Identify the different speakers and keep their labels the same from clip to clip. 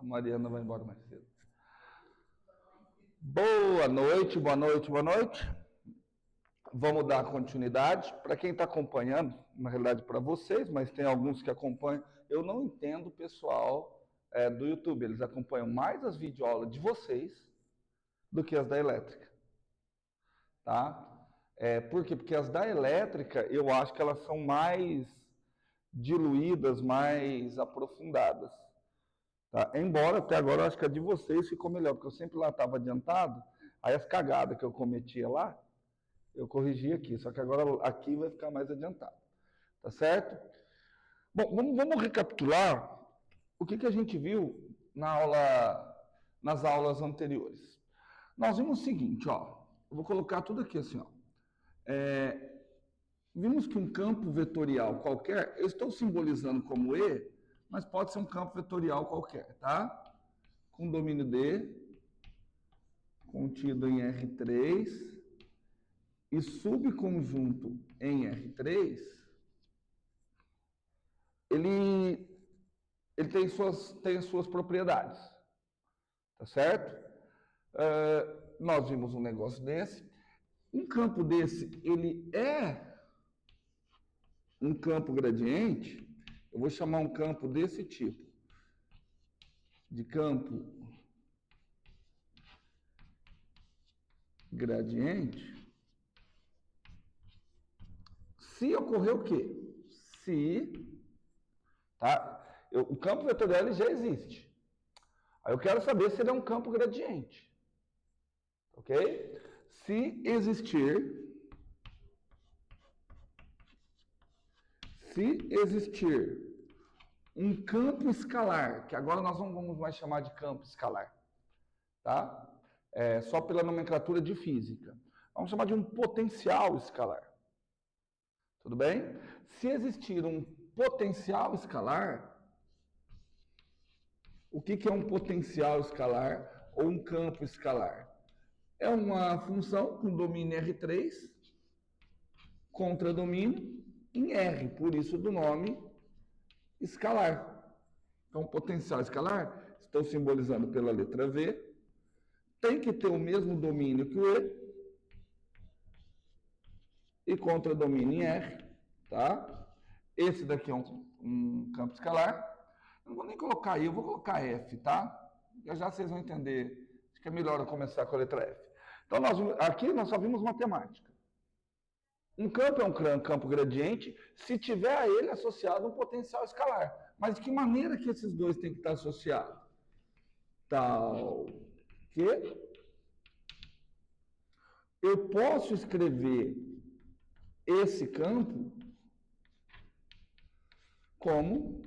Speaker 1: A Mariana vai embora mais cedo. Boa noite, boa noite, boa noite. Vamos dar continuidade. Para quem está acompanhando, na realidade para vocês, mas tem alguns que acompanham. Eu não entendo o pessoal do YouTube. Eles acompanham mais as videoaulas de vocês do que as da elétrica. Tá? Por quê? Porque as da elétrica, eu acho que elas são mais diluídas, mais aprofundadas. Tá? Embora até agora eu acho que a de vocês ficou melhor, porque eu sempre lá estava adiantado, aí as cagadas que eu cometia lá, eu corrigi aqui, só que agora aqui vai ficar mais adiantado. Tá certo? Bom, vamos recapitular o que a gente viu nas aulas anteriores. Nós vimos o seguinte, ó, eu vou colocar tudo aqui assim, ó. Vimos que um campo vetorial qualquer, eu estou simbolizando como E, mas pode ser um campo vetorial qualquer, tá? Com domínio D, contido em R3, e subconjunto em R3, ele tem as suas propriedades, tá certo? Nós vimos um negócio desse. Um campo desse, ele é um campo gradiente. Eu vou chamar um campo desse tipo de campo gradiente se ocorrer o quê? O campo vetorial ele já existe. Aí eu quero saber se ele é um campo gradiente. Ok? Se existir um campo escalar, que agora nós não vamos mais chamar de campo escalar, tá? Só pela nomenclatura de física. Vamos chamar de um potencial escalar. Tudo bem? Se existir um potencial escalar, o que é um potencial escalar ou um campo escalar? É uma função com domínio R3 contra domínio em R, por isso do nome escalar. Então, potencial escalar, estou simbolizando pela letra V, tem que ter o mesmo domínio que o E e contra domínio em R, tá? Esse daqui é um campo escalar. Não vou nem colocar I, eu vou colocar F, tá? Já vocês vão entender. Acho que é melhor eu começar com a letra F. Então, aqui nós só vimos matemática. Um campo é um campo gradiente se tiver a ele associado um potencial escalar. Mas de que maneira que esses dois têm que estar associados? Tal que eu posso escrever esse campo como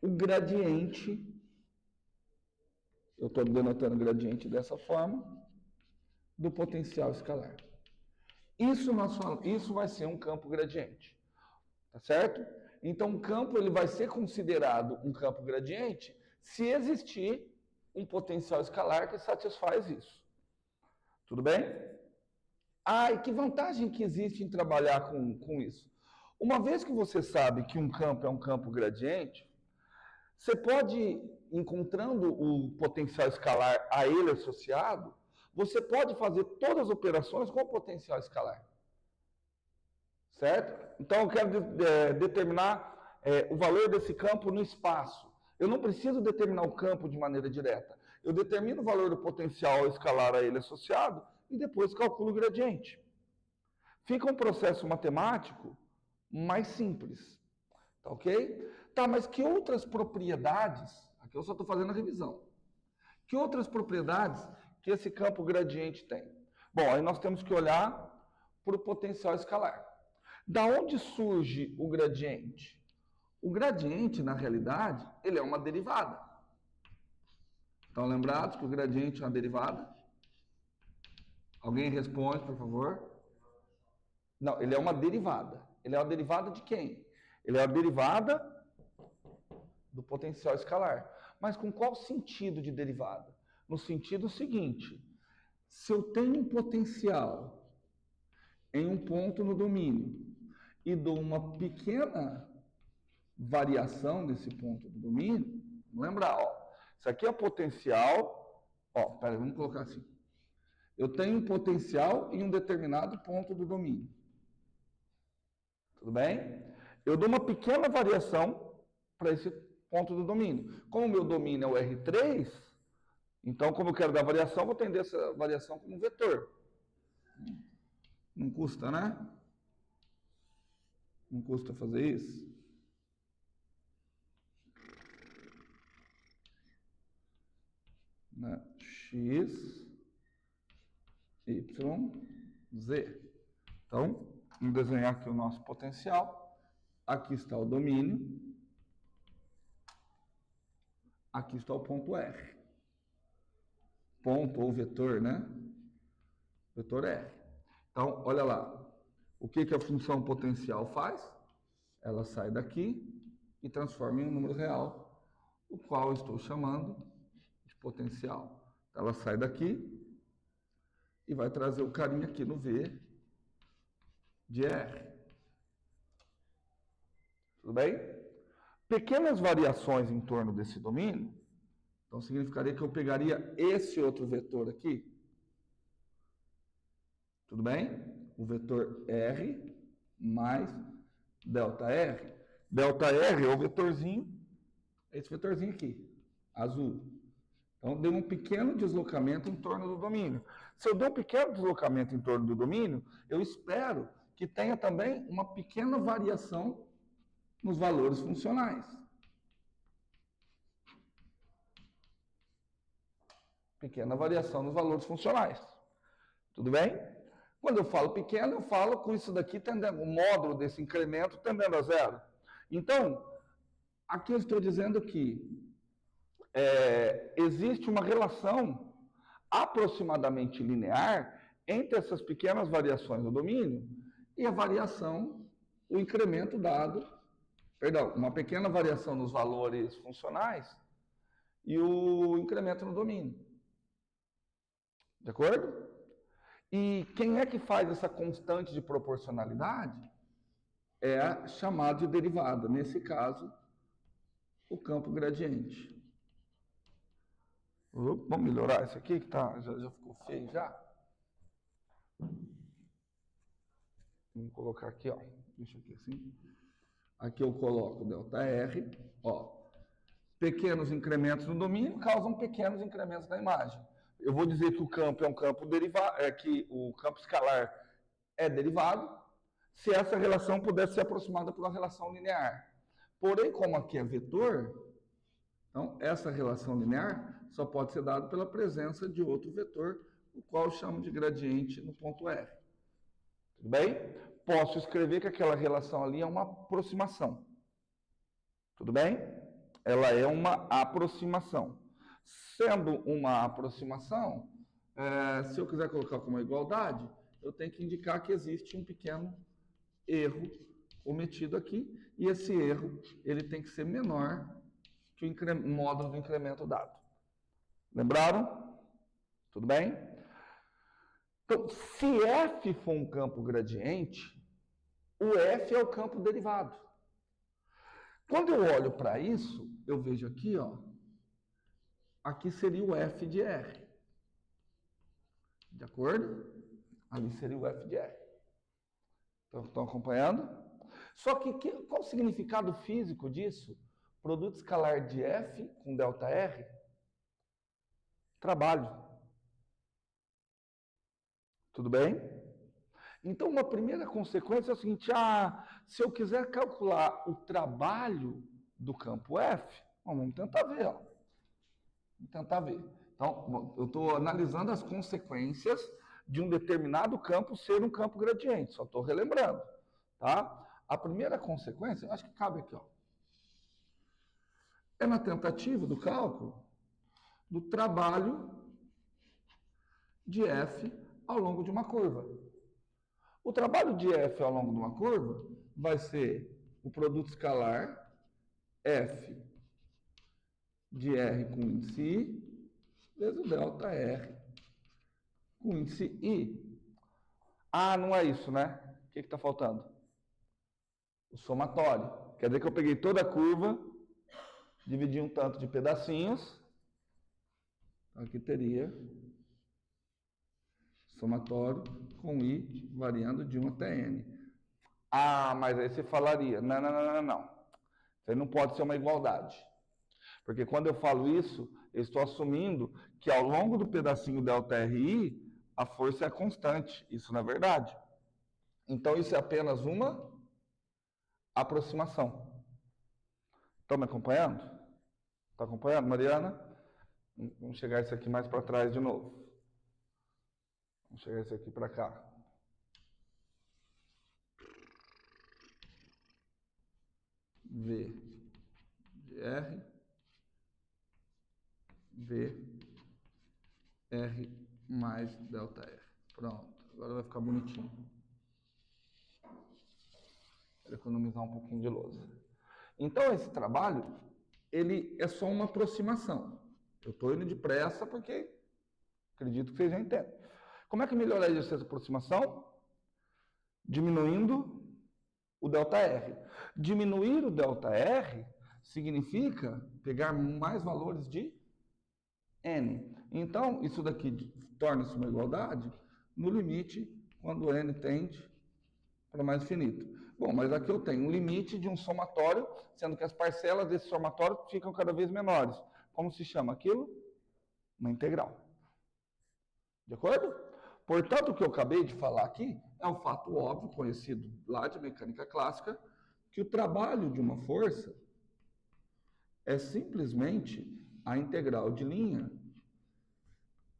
Speaker 1: o gradiente, eu estou denotando gradiente dessa forma, do potencial escalar. Isso vai ser um campo gradiente, tá certo? Então, um campo ele vai ser considerado um campo gradiente se existir um potencial escalar que satisfaz isso. Tudo bem? E que vantagem que existe em trabalhar com isso? Uma vez que você sabe que um campo é um campo gradiente, você pode, encontrando o potencial escalar a ele associado, você pode fazer todas as operações com o potencial escalar. Certo? Então, eu quero determinar o valor desse campo no espaço. Eu não preciso determinar o campo de maneira direta. Eu determino o valor do potencial escalar a ele associado e depois calculo o gradiente. Fica um processo matemático mais simples. Tá ok? Tá, mas que outras propriedades, aqui eu só estou fazendo a revisão, que outras propriedades que esse campo gradiente tem? Bom, aí nós temos que olhar para o potencial escalar. Da onde surge o gradiente? O gradiente, na realidade, ele é uma derivada. Estão lembrados que o gradiente é uma derivada? Alguém responde, por favor? Não, ele é uma derivada. Ele é uma derivada de quem? Ele é uma derivada do potencial escalar. Mas com qual sentido de derivada? No sentido seguinte, se eu tenho um potencial em um ponto no domínio e dou uma pequena variação desse ponto do domínio, lembra, ó, Isso aqui é potencial. Ó, peraí, vamos colocar assim. Eu tenho um potencial em um determinado ponto do domínio. Tudo bem? Eu dou uma pequena variação para esse ponto do domínio. Como o meu domínio é o R3, então, como eu quero dar variação, vou entender essa variação como um vetor. Não custa, né? Não custa fazer isso. Né? X, Y, Z. Então, vamos desenhar aqui o nosso potencial. Aqui está o domínio. Aqui está o ponto R. Ponto ou vetor, né? Vetor R. Então, olha lá. O que a função potencial faz? Ela sai daqui e transforma em um número real, o qual eu estou chamando de potencial. Ela sai daqui e vai trazer o carinha aqui no V de R. Tudo bem? Pequenas variações em torno desse domínio, então significaria que eu pegaria esse outro vetor aqui. Tudo bem? O vetor R mais delta R. Delta R é o vetorzinho, esse vetorzinho aqui, azul. Então, deu um pequeno deslocamento em torno do domínio. Se eu der um pequeno deslocamento em torno do domínio, eu espero que tenha também uma pequena variação nos valores funcionais. Pequena variação nos valores funcionais. Tudo bem? Quando eu falo pequeno, eu falo com isso daqui tendendo, o módulo desse incremento tendendo a zero. Então, aqui eu estou dizendo que existe uma relação aproximadamente linear entre essas pequenas variações no domínio e a variação, o incremento dado, perdão, uma pequena variação nos valores funcionais e o incremento no domínio. De acordo? E quem é que faz essa constante de proporcionalidade? É chamado de derivada, nesse caso, o campo gradiente. Vamos melhorar isso aqui, que tá, já ficou feio já? Vamos colocar aqui, ó. Deixa aqui assim. Aqui eu coloco ΔR, ó. Pequenos incrementos no domínio causam pequenos incrementos na imagem. Eu vou dizer que o campo é um campo derivado, que o campo escalar é derivado, se essa relação pudesse ser aproximada por uma relação linear. Porém, como aqui é vetor, então essa relação linear só pode ser dada pela presença de outro vetor, o qual eu chamo de gradiente no ponto R. Tudo bem? Posso escrever que aquela relação ali é uma aproximação. Tudo bem? Ela é uma aproximação. Sendo uma aproximação, se eu quiser colocar como igualdade, eu tenho que indicar que existe um pequeno erro cometido aqui, e esse erro ele tem que ser menor que o módulo do incremento dado. Lembraram? Tudo bem? Então, se F for um campo gradiente, o F é o campo derivado. Quando eu olho para isso, eu vejo aqui, ó, aqui seria o F de R. De acordo? Ali seria o F de R. Estão acompanhando? Só que qual o significado físico disso? Produto escalar de F com delta R? Trabalho. Tudo bem? Então, uma primeira consequência é o seguinte, se eu quiser calcular o trabalho do campo F, vamos tentar ver, ó. Vamos tentar ver. Então, eu estou analisando as consequências de um determinado campo ser um campo gradiente, só estou relembrando, tá? A primeira consequência, acho que cabe aqui, ó, é na tentativa do cálculo do trabalho de F ao longo de uma curva. O trabalho de F ao longo de uma curva vai ser o produto escalar F de R com índice I, vezes o delta R com índice I. Não é isso, né? O que está faltando? O somatório. Quer dizer que eu peguei toda a curva, dividi um tanto de pedacinhos Aqui teria somatório com I variando de 1 até N. Ah, mas aí você falaria, não. Isso aí não pode ser uma igualdade. Porque quando eu falo isso, eu estou assumindo que ao longo do pedacinho ΔRI, a força é constante. Isso não é verdade. Então, isso é apenas uma aproximação. Estão me acompanhando? Está acompanhando, Mariana? Vamos chegar isso aqui mais para trás de novo. Vamos chegar isso aqui para cá. V de R, V, R mais ΔR. Pronto, agora vai ficar bonitinho. Vou economizar um pouquinho de lousa. Então, esse trabalho, ele é só uma aproximação. Eu estou indo depressa porque acredito que vocês já entendem. Como é que melhoraria essa aproximação? Diminuindo o ΔR. Diminuir o ΔR significa pegar mais valores de N. Então, isso daqui torna-se uma igualdade no limite quando N tende para mais infinito. Bom, mas aqui eu tenho um limite de um somatório, sendo que as parcelas desse somatório ficam cada vez menores. Como se chama aquilo? Uma integral. De acordo? Portanto, o que eu acabei de falar aqui é um fato óbvio, conhecido lá de mecânica clássica, que o trabalho de uma força é simplesmente a integral de linha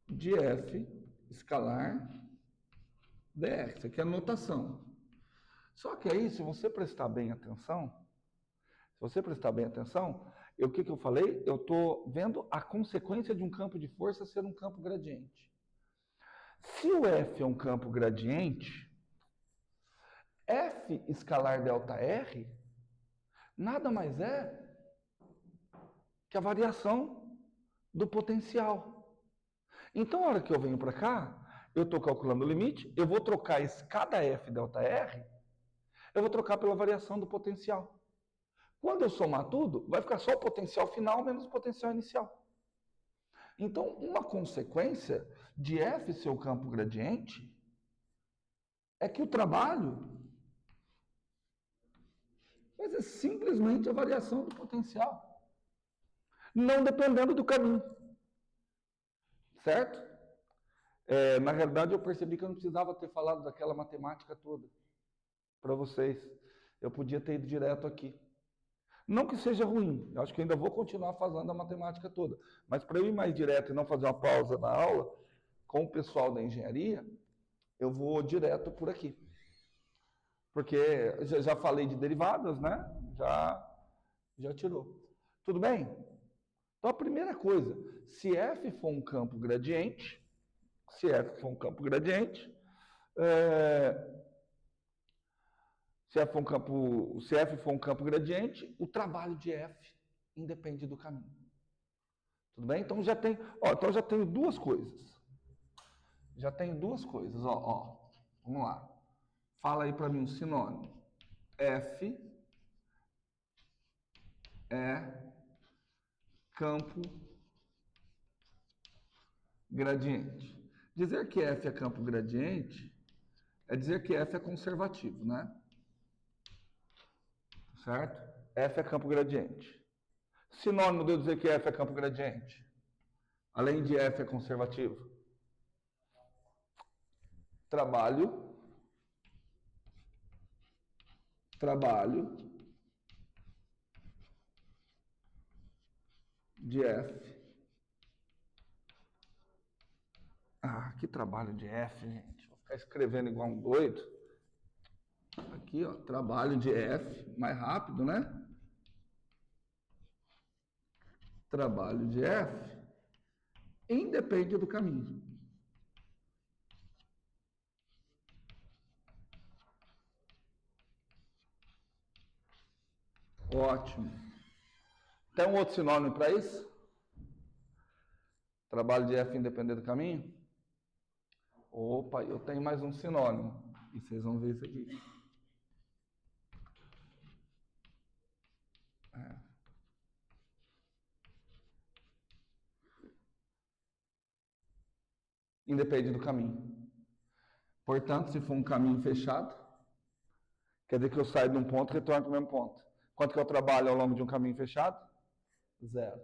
Speaker 1: de F escalar dr. Isso aqui é a notação. Só que aí, se você prestar bem atenção, o que eu falei? Eu estou vendo a consequência de um campo de força ser um campo gradiente. Se o F é um campo gradiente, F escalar ΔR nada mais é que a variação do potencial. Então, a hora que eu venho para cá, eu estou calculando o limite, eu vou trocar cada F ΔR, eu vou trocar pela variação do potencial. Quando eu somar tudo, vai ficar só o potencial final menos o potencial inicial. Então, uma consequência de F ser o campo gradiente é que o trabalho vai ser simplesmente a variação do potencial, não dependendo do caminho. Certo? Na realidade, eu percebi que eu não precisava ter falado daquela matemática toda para vocês. Eu podia ter ido direto aqui. Não que seja ruim, eu acho que ainda vou continuar fazendo a matemática toda. Mas para eu ir mais direto e não fazer uma pausa na aula, com o pessoal da engenharia, eu vou direto por aqui. Porque já falei de derivadas, né? Já tirou. Tudo bem? Então a primeira coisa, se F for um campo gradiente, se F for um campo gradiente, se F for um campo gradiente, o trabalho de F independe do caminho. Tudo bem? Então já tenho duas coisas. Já tenho duas coisas, Vamos lá. Fala aí para mim um sinônimo. F é campo gradiente. Dizer que F é campo gradiente é dizer que F é conservativo, né? Certo? F é campo gradiente. Sinônimo de eu dizer que F é campo gradiente. Além de F é conservativo. Trabalho de F. Que trabalho de F, gente. Vou ficar escrevendo igual um doido. Aqui, trabalho de F, mais rápido, né? Trabalho de F independe do caminho. Ótimo. Tem um outro sinônimo para isso? Trabalho de F independente do caminho? Opa, eu tenho mais um sinônimo. E vocês vão ver isso aqui. Independe do caminho. Portanto, se for um caminho fechado, quer dizer que eu saio de um ponto e retorno para o mesmo ponto. Quanto que eu trabalho ao longo de um caminho fechado? 0.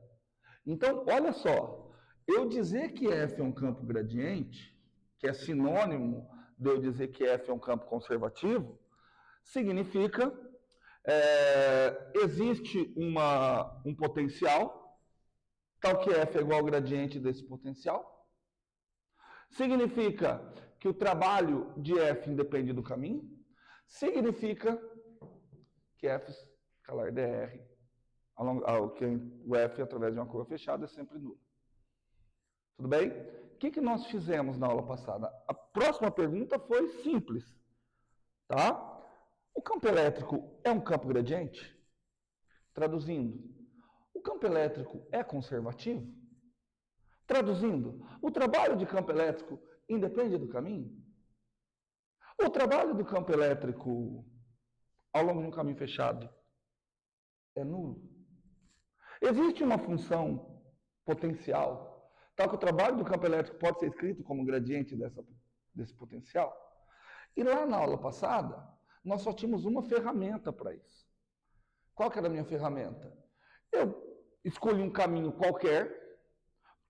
Speaker 1: Então, olha só, eu dizer que F é um campo gradiente, que é sinônimo de eu dizer que F é um campo conservativo, significa existe um potencial, tal que F é igual ao gradiente desse potencial. Significa que o trabalho de F independe do caminho. Significa que F escalar dr, que o F através de uma curva fechada é sempre nulo. Tudo bem? O que nós fizemos na aula passada? A próxima pergunta foi simples. Tá? O campo elétrico é um campo gradiente? Traduzindo, o campo elétrico é conservativo? Traduzindo, o trabalho de campo elétrico independe do caminho? O trabalho do campo elétrico ao longo de um caminho fechado é nulo? Existe uma função potencial, tal que o trabalho do campo elétrico pode ser escrito como gradiente desse potencial? E lá na aula passada, nós só tínhamos uma ferramenta para isso. Qual que era a minha ferramenta? Eu escolhi um caminho qualquer,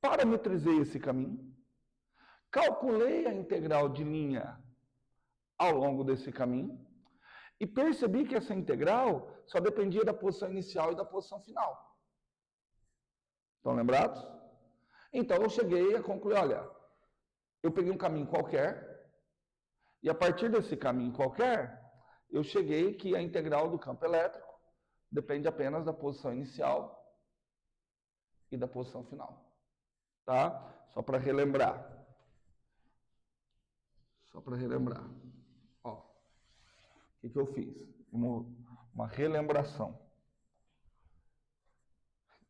Speaker 1: parametrizei esse caminho, calculei a integral de linha ao longo desse caminho e percebi que essa integral só dependia da posição inicial e da posição final. Estão lembrados? Então eu cheguei a concluir, olha, eu peguei um caminho qualquer e a partir desse caminho qualquer, eu cheguei que a integral do campo elétrico depende apenas da posição inicial e da posição final. Tá? Só para relembrar. Ó, o que eu fiz? Uma relembração.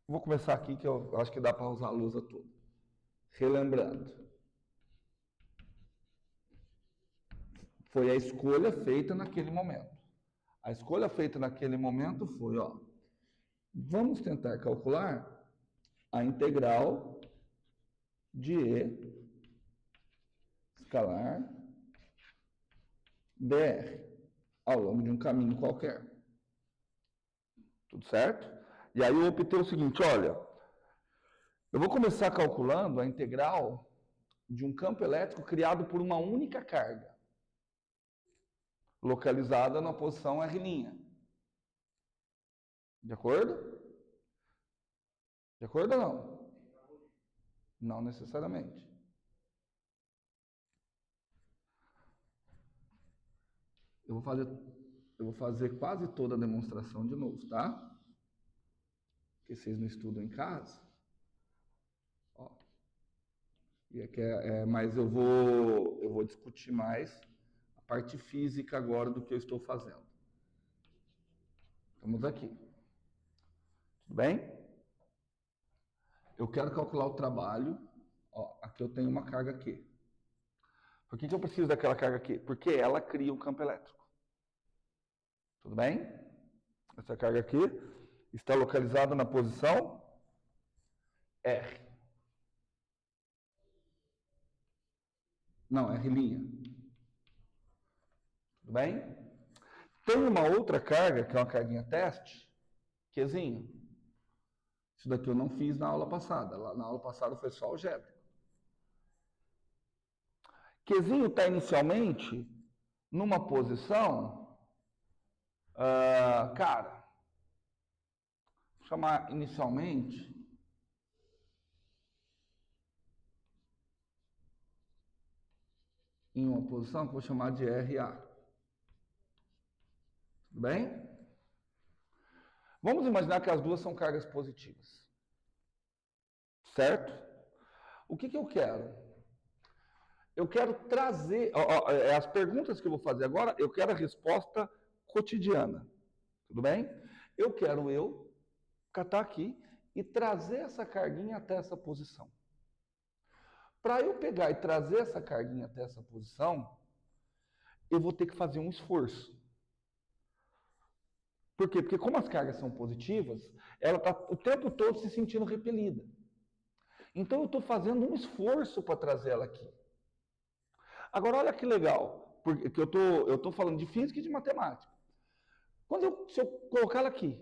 Speaker 1: Vou começar aqui que eu acho que dá para usar a lousa toda. Relembrando. Foi a escolha feita naquele momento. A escolha feita naquele momento foi, ó, vamos tentar calcular a integral de E escalar dr ao longo de um caminho qualquer. Tudo certo? E aí eu optei o seguinte, olha, eu vou começar calculando a integral de um campo elétrico criado por uma única carga, localizada na posição R'. De acordo? De acordo ou não? Não necessariamente. Eu vou fazer quase toda a demonstração de novo, tá? Porque vocês não estudam em casa. Ó. E aqui mas eu vou discutir mais a parte física agora do que eu estou fazendo. Estamos aqui. Tudo bem? Eu quero calcular o trabalho. Ó, aqui eu tenho uma carga Q. Por que eu preciso daquela carga Q? Porque ela cria o campo elétrico. Tudo bem? Essa carga aqui está localizada na posição R. Não, R'. Tudo bem? Tem uma outra carga, que é uma carguinha teste, Qzinho. Isso daqui eu não fiz na aula passada. Na aula passada foi só algébrico. Qzinho está inicialmente numa posição, cara, vou chamar inicialmente em uma posição que eu vou chamar de RA. Tudo bem? Vamos imaginar que as duas são cargas positivas. Certo? O que eu quero? Eu quero trazer... as perguntas que eu vou fazer agora, eu quero a resposta cotidiana. Tudo bem? Eu quero catar aqui e trazer essa carguinha até essa posição. Para eu pegar e trazer essa carguinha até essa posição, eu vou ter que fazer um esforço. Por quê? Porque como as cargas são positivas, ela está o tempo todo se sentindo repelida. Então eu estou fazendo um esforço para trazer ela aqui. Agora, olha que legal, porque eu tô falando de física e de matemática. Se eu colocar ela aqui,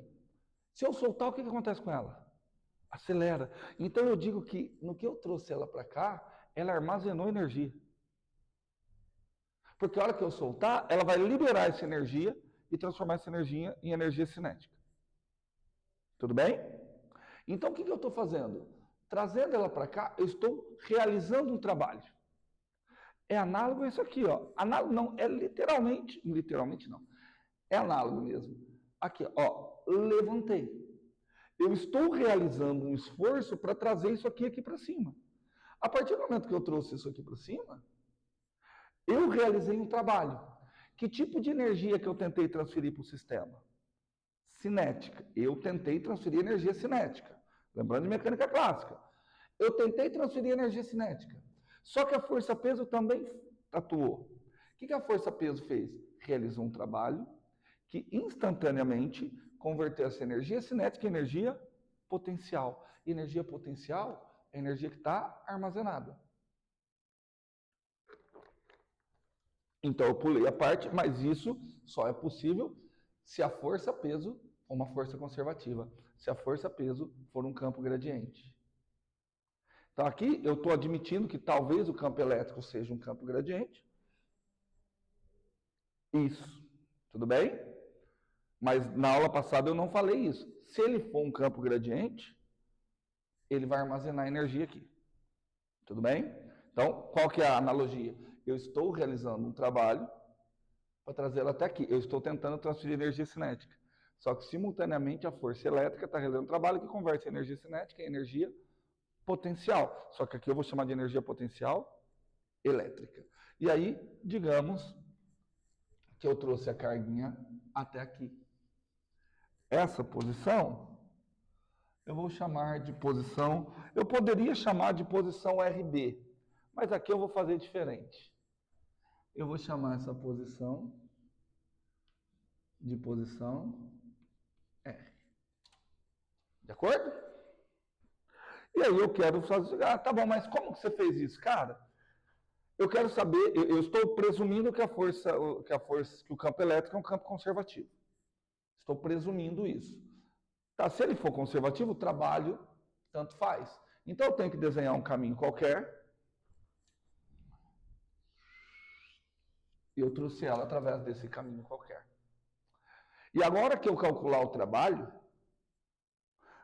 Speaker 1: se eu soltar, o que acontece com ela? Acelera. Então eu digo que no que eu trouxe ela para cá, ela armazenou energia. Porque a hora que eu soltar, ela vai liberar essa energia e transformar essa energia em energia cinética. Tudo bem? Então o que eu estou fazendo? Trazendo ela para cá, eu estou realizando um trabalho. É análogo a isso aqui, ó. Análogo não, é literalmente não. É análogo mesmo. Aqui, ó, levantei. Eu estou realizando um esforço para trazer isso aqui para cima. A partir do momento que eu trouxe isso aqui para cima, eu realizei um trabalho. Que tipo de energia que eu tentei transferir para o sistema? Cinética. Eu tentei transferir energia cinética. Lembrando de mecânica clássica. Eu tentei transferir energia cinética. Só que a força-peso também atuou. O que a força-peso fez? Realizou um trabalho que instantaneamente converteu essa energia cinética em energia potencial. E energia potencial é a energia que está armazenada. Então eu pulei a parte, mas isso só é possível se a força-peso for uma força conservativa, se a força-peso for um campo gradiente. Então aqui eu estou admitindo que talvez o campo elétrico seja um campo gradiente. Isso, tudo bem? Mas na aula passada eu não falei isso. Se ele for um campo gradiente, ele vai armazenar energia aqui. Tudo bem? Então, qual que é a analogia? Eu estou realizando um trabalho para trazê-lo até aqui. Eu estou tentando transferir energia cinética. Só que, simultaneamente, a força elétrica está realizando um trabalho que converte a energia cinética em energia potencial. Só que aqui eu vou chamar de energia potencial elétrica. E aí, digamos que eu trouxe a carguinha até aqui. Essa posição, eu vou chamar de posição... Eu poderia chamar de posição RB, mas aqui eu vou fazer diferente. Eu vou chamar essa posição de posição R. De acordo? E aí eu quero fazer... Ah, tá bom, mas como que você fez isso? Cara, eu quero saber... Eu estou presumindo que que o campo elétrico é um campo conservativo. Estou presumindo isso. Tá, se ele for conservativo, o trabalho tanto faz. Então eu tenho que desenhar um caminho qualquer. E eu trouxe ela através desse caminho qualquer. E agora que eu calcular o trabalho,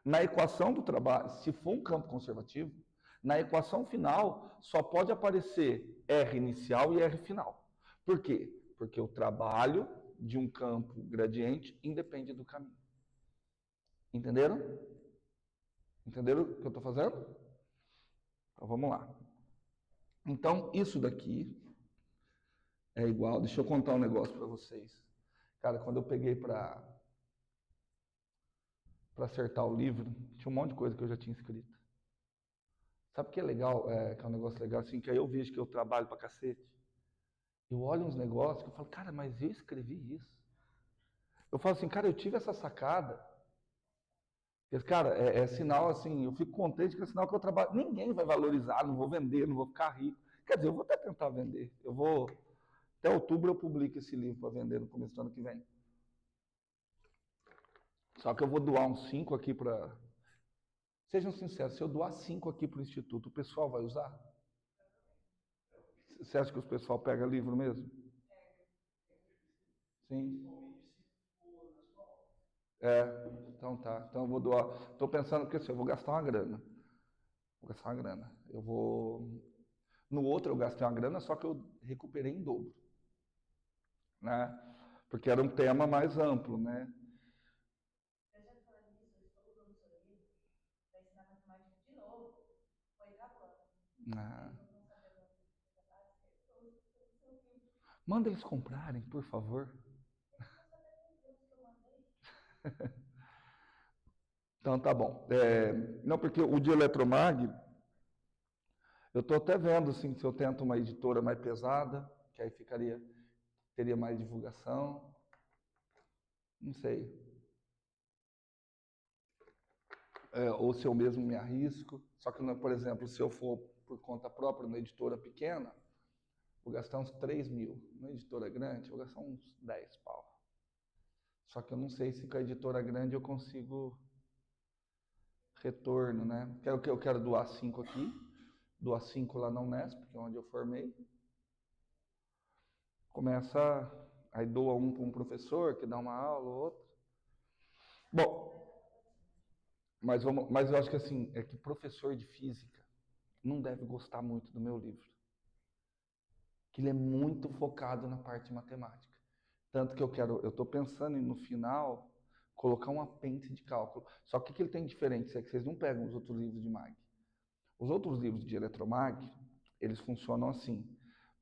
Speaker 1: na equação do trabalho, se for um campo conservativo, na equação final só pode aparecer R inicial e R final. Por quê? Porque o trabalho de um campo gradiente independe do caminho. Entenderam? Entenderam o que eu estou fazendo? Então vamos lá. Então isso daqui é igual. Deixa eu contar um negócio para vocês. Cara, quando eu peguei para acertar o livro, tinha um monte de coisa que eu já tinha escrito. Sabe o que é legal? Que é um negócio legal assim, que aí eu vejo que eu trabalho pra cacete. Eu olho uns negócios que eu falo, cara, mas eu escrevi isso. Eu falo assim, cara, eu tive essa sacada. Porque, cara, é sinal assim, eu fico contente que é sinal que eu trabalho. Ninguém vai valorizar, não vou vender, não vou ficar rico. Quer dizer, eu vou até tentar vender. Até outubro eu publico esse livro para vender no começo do ano que vem. Só que eu vou doar uns 5 aqui para... Sejam sinceros, se eu doar 5 aqui para o Instituto, o pessoal vai usar? Você acha que o pessoal pega livro mesmo? Sim. Então tá. Então eu vou doar. Estou pensando que assim, eu vou gastar uma grana. Vou gastar uma grana. Eu vou. No outro eu gastei uma grana, só que eu recuperei em dobro. Né? Porque era um tema mais amplo, né? Ah. Manda eles comprarem, por favor. Então tá bom. Não, porque o de Eletromag, eu estou até vendo assim, se eu tento uma editora mais pesada, que aí teria mais divulgação. Não sei. Ou se eu mesmo me arrisco. Só que, por exemplo, se eu for por conta própria, na editora pequena, Vou gastar uns 3 mil. Uma editora grande, vou gastar uns 10 pau. Só que eu não sei se com a editora grande eu consigo retorno, né? Eu quero doar 5 aqui, doar 5 lá na Unesp, que é onde eu formei. Começa, aí doa um para um professor que dá uma aula, outro. Bom, mas eu acho que assim, é que professor de física não deve gostar muito do meu livro. Que ele é muito focado na parte de matemática. Tanto que eu estou pensando em, no final, colocar um apêndice de cálculo. Só que o que ele tem de diferente é que vocês não pegam os outros livros de mag. Os outros livros de eletromag, eles funcionam assim.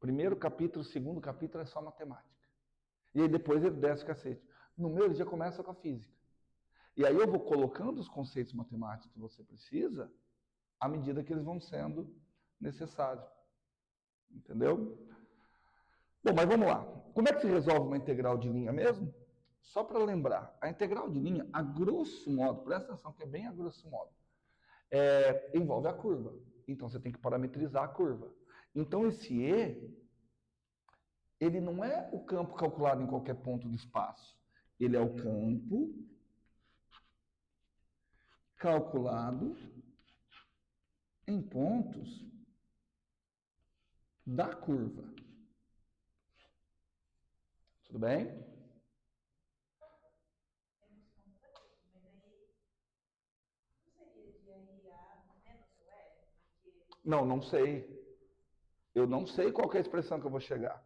Speaker 1: Primeiro capítulo, segundo capítulo é só matemática. E aí depois ele desce o cacete. No meu ele já começa com a física. E aí eu vou colocando os conceitos matemáticos que você precisa à medida que eles vão sendo necessários. Entendeu? Bom, mas vamos lá. Como é que se resolve uma integral de linha mesmo? Só para lembrar, a integral de linha, a grosso modo, presta atenção que é bem a grosso modo, envolve a curva. Então você tem que parametrizar a curva. Então esse E, ele não é o campo calculado em qualquer ponto do espaço. Ele é o campo calculado em pontos da curva. Tudo bem? Não, não sei. Eu não sei qual é a expressão que eu vou chegar.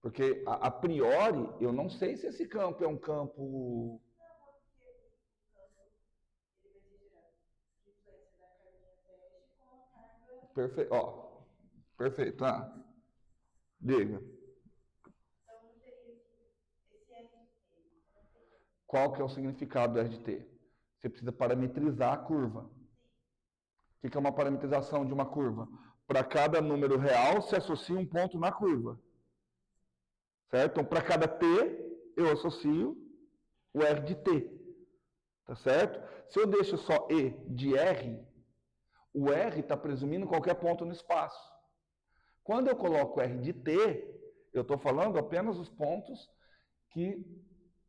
Speaker 1: Porque, a priori, eu não sei se esse campo é um campo... Perfeito. Ó, perfeito. Ah, diga. Qual que é o significado do RDT? Você precisa parametrizar a curva. O que é uma parametrização de uma curva? Para cada número real, se associa um ponto na curva. Certo? Então, para cada t, eu associo o R de t. Tá certo? Se eu deixo só E de R, o R está presumindo qualquer ponto no espaço. Quando eu coloco R de t, eu estou falando apenas os pontos que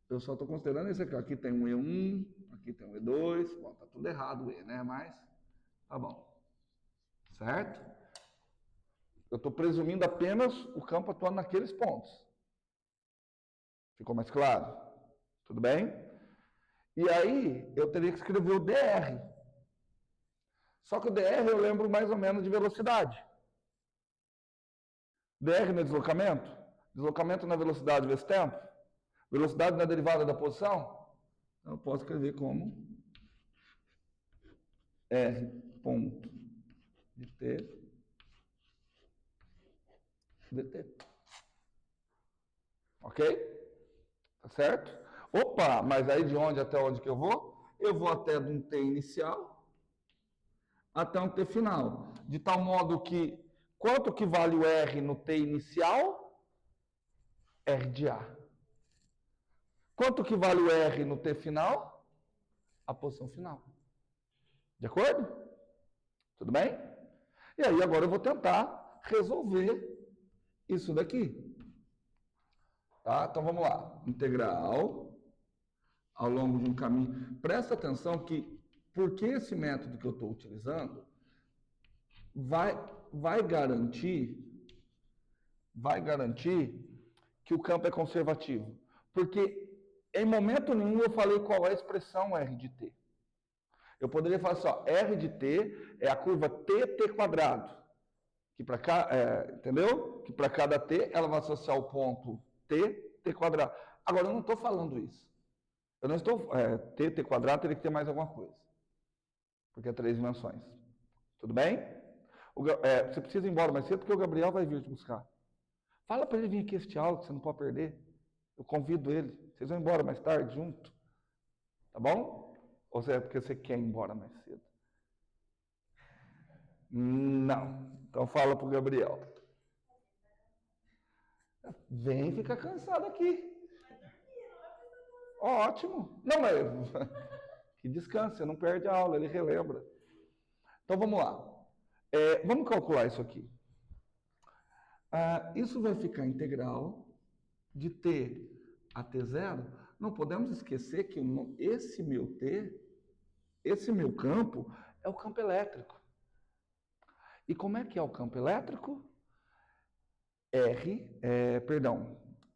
Speaker 1: eu só estou considerando esse aqui. Aqui tem um E1, aqui tem um E2. Bom, tá tudo errado o E, né? Mas tá bom. Certo? Eu estou presumindo apenas o campo atuando naqueles pontos. Ficou mais claro? Tudo bem? E aí, eu teria que escrever o dr. Só que o dr eu lembro mais ou menos de velocidade. dr no deslocamento? Deslocamento na velocidade vezes tempo? Velocidade na derivada da posição? Eu posso escrever como R ponto de t dt. Ok? Tá certo? Opa, mas aí de onde até onde que eu vou? Eu vou até de um t inicial até um t final. De tal modo que, quanto que vale o R no t inicial? R de A. Quanto que vale o R no t final? A posição final. De acordo? Tudo bem? E aí agora eu vou tentar resolver isso daqui. Tá? Então vamos lá. Integral ao longo de um caminho. Presta atenção que, porque esse método que eu estou utilizando vai garantir que o campo é conservativo. Porque em momento nenhum eu falei qual é a expressão R de t. Eu poderia falar só, R de t é a curva t quadrado. Que para cá, entendeu? Que para cada t ela vai associar o ponto t quadrado. Agora eu não estou falando isso. Eu não estou. T quadrado teria que ter mais alguma coisa. Porque é 3 dimensões. Tudo bem? Você precisa ir embora mais cedo porque o Gabriel vai vir te buscar. Fala para ele vir aqui este aula que você não pode perder. Eu convido ele. Vocês vão embora mais tarde junto. Tá bom? Ou é porque você quer ir embora mais cedo? Não. Então fala para o Gabriel. Vem ficar cansado aqui. Ótimo. Não, mas que descanse, você não perde a aula, ele relembra. Então vamos lá. Vamos calcular isso aqui. Isso vai ficar integral de T a T0. Não podemos esquecer que esse meu T, esse meu campo, é o campo elétrico. E como é que é o campo elétrico?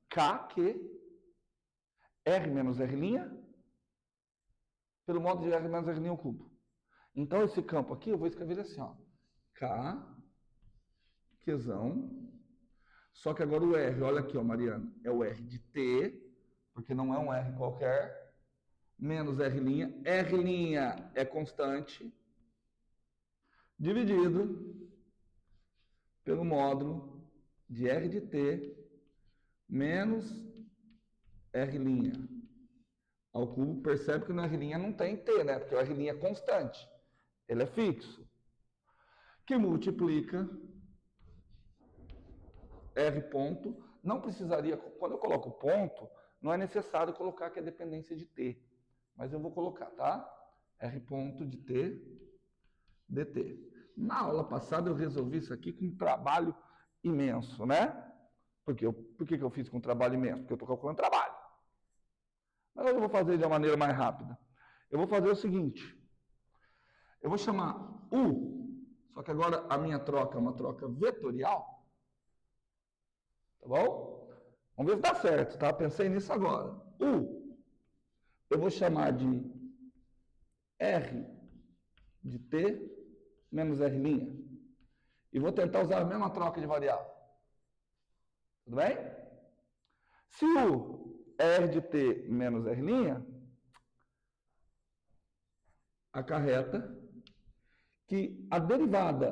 Speaker 1: K R menos R' pelo modo de R menos R' ao cubo. Então, esse campo aqui, eu vou escrever ele assim, ó. K, Qzão. Só que agora o R, olha aqui, ó, Mariana, é o R de T, porque não é um R qualquer, menos R'. R' é constante, dividido pelo módulo de R de T menos R' ao cubo. Percebe que no R' não tem T, né? Porque o R' é constante. Ele é fixo. Que multiplica R ponto. Não precisaria, quando eu coloco ponto, não é necessário colocar que é dependência de T. Mas eu vou colocar, tá? R ponto de T dt. Na aula passada eu resolvi isso aqui com um trabalho imenso, né? Por que eu fiz com um trabalho imenso? Porque eu estou calculando trabalho. Mas eu vou fazer de uma maneira mais rápida. Eu vou fazer o seguinte. Eu vou chamar U, só que agora a minha troca é uma troca vetorial. Tá bom? Vamos ver se dá certo, tá? Pensei nisso agora. U, eu vou chamar de R de T menos R'. E vou tentar usar a mesma troca de variável. Tudo bem? Se U é R de T menos R', acarreta que a derivada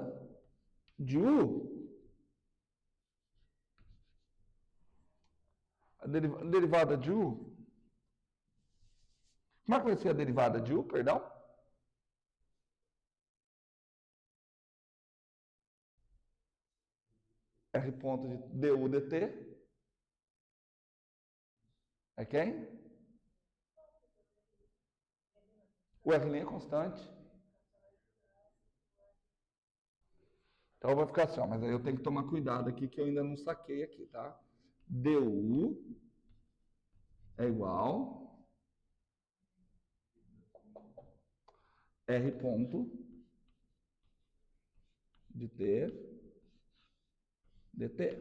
Speaker 1: de U, derivada de U, como é que vai ser a derivada de U, perdão? R ponto de du dt é quem? O R' é constante. Então vai ficar assim, ó, mas aí eu tenho que tomar cuidado aqui que eu ainda não saquei aqui, tá? du é igual R ponto de T dt.